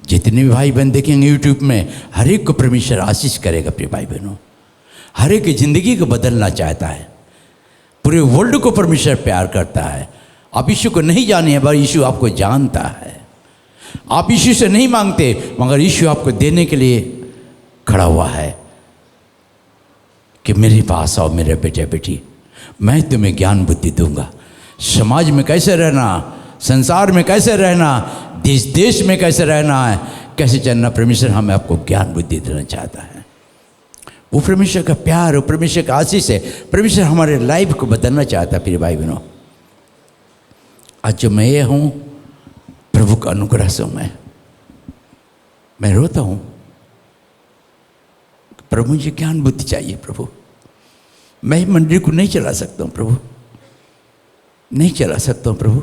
जितने भी भाई बहन देखेंगे यूट्यूब में, हर एक को परमेश्वर आशीष करेगा। प्रिय भाई बहनों, हर एक की ज़िंदगी को बदलना चाहता है। पूरे वर्ल्ड को परमेश्वर प्यार करता है। आप यीशु को नहीं जाने, पर यीशु आपको जानता है। आप यीशु से नहीं मांगते, मगर यीशु आपको देने के लिए खड़ा हुआ है कि मेरे पास आओ मेरे बेटे बेटी, मैं तुम्हें ज्ञान बुद्धि दूंगा। समाज में कैसे रहना, संसार में कैसे रहना, देश देश में कैसे रहना है, कैसे चलना, परमेश्वर हमें आपको ज्ञान बुद्धि देना चाहता है। वो परमेश्वर का प्यार, वो परमेश्वर का आशीष है। परमेश्वर हमारे लाइफ को बदलना चाहता है। प्रिय भाई बहनों, आज जो मैं ये हूँ प्रभु का अनुग्रह से मैं रोता हूँ, प्रभु मुझे ज्ञान बुद्धि चाहिए। प्रभु मैं मंदिर को नहीं चला सकता हूँ, प्रभु नहीं चला सकता हूँ। प्रभु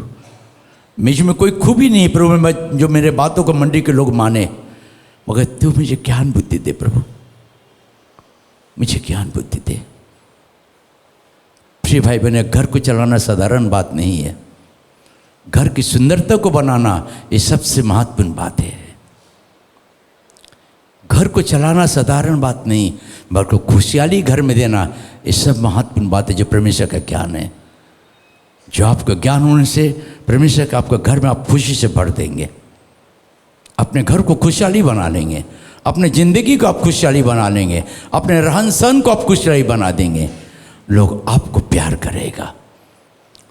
मुझ में कोई खूबी नहीं है प्रभु, मैं जो मेरे बातों को मंदिर के लोग माने, मगर तू मुझे ज्ञान बुद्धि दे। प्रभु मुझे ज्ञान बुद्धि दे। प्रिय भाई बहन, घर को चलाना साधारण बात नहीं है। घर की सुंदरता को बनाना ये सबसे महत्वपूर्ण बात है। घर को चलाना साधारण बात नहीं, बल्कि खुशहाली घर में देना ये सब महत्वपूर्ण बात है जो परमेश्वर का ज्ञान है। जो आपका ज्ञान होने से परमेश्वर का आपका घर में आप खुशी से भर देंगे, अपने घर को खुशहाली बना लेंगे, अपने ज़िंदगी को आप खुशहाली बना लेंगे, अपने रहन सहन को आप खुशहाली बना देंगे। लोग आपको प्यार करेगा,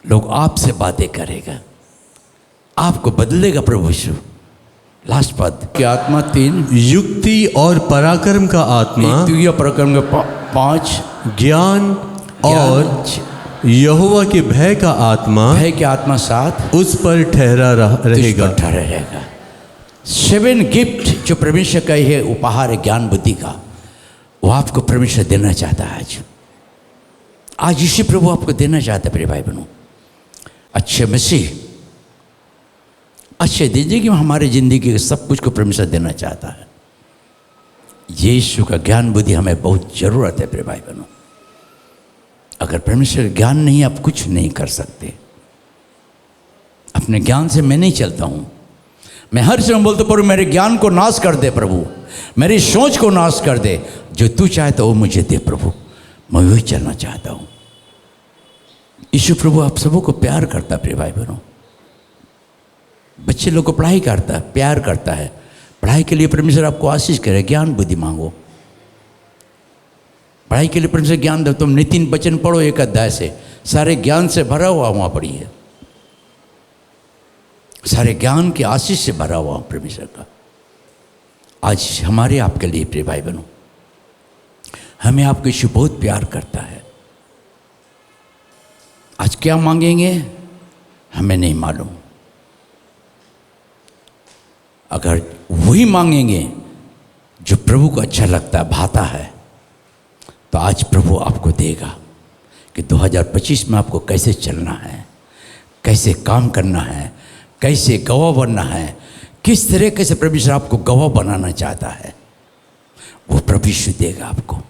लोग आपसे बातें करेगा, आपको बदलेगा प्रभु यीशु। लास्ट पद की आत्मा 3,
युक्ति और पराक्रम का आत्मा,
पराक्रम का 5,
ज्ञान और यहोवा के भय का आत्मा,
भय की आत्मा 7
उस पर ठहरा रहेगा।
रहेगा। 7 गिफ्ट जो परमेश्वर का है उपहार है ज्ञान बुद्धि का, वो आपको परमेश्वर देना चाहता है। आज यीशु प्रभु आपको देना चाहता है प्रिय भाई बहनों। अच्छे मसीह अच्छे जिंदगी में हमारी ज़िंदगी के सब कुछ को परमेश्वर देना चाहता है। यीशु का ज्ञान बुद्धि हमें बहुत ज़रूरत है प्रिय भाई बहनों। अगर परमेश्वर ज्ञान नहीं, आप कुछ नहीं कर सकते। अपने ज्ञान से मैं नहीं चलता हूँ। मैं हर समय बोलता प्रभु मेरे ज्ञान को नाश कर दे, प्रभु मेरी सोच को नाश कर दे, जो तू चाहता वो मुझे दे प्रभु, मैं वही चलना चाहता हूँ। यीशु प्रभु आप सबों को प्यार करता है प्रिय भाई बहनों। बच्चे लोग को पढ़ाई करता है, प्यार करता है। पढ़ाई के लिए परमेश्वर आपको आशीष करे, ज्ञान बुद्धि मांगो। पढ़ाई के लिए परमेश्वर ज्ञान दो। तुम नितिन वचन पढ़ो 1 अध्याय से, सारे ज्ञान से भरा हुआ वहाँ पढ़िए, सारे ज्ञान की आशीष से भरा हुआ परमेश्वर का। आज हमारे आपके लिए प्रिय भाई बहनों, हमें आपको यीशु बहुत प्यार करता है। आज क्या मांगेंगे हमें नहीं मालूम। अगर वही मांगेंगे जो प्रभु को अच्छा लगता है, भाता है, तो आज प्रभु आपको देगा कि 2025 में आपको कैसे चलना है, कैसे काम करना है, कैसे गवाह बनना है, किस तरह से परमेश्वर आपको गवाह बनाना चाहता है, वो प्रभु यीशु देगा आपको।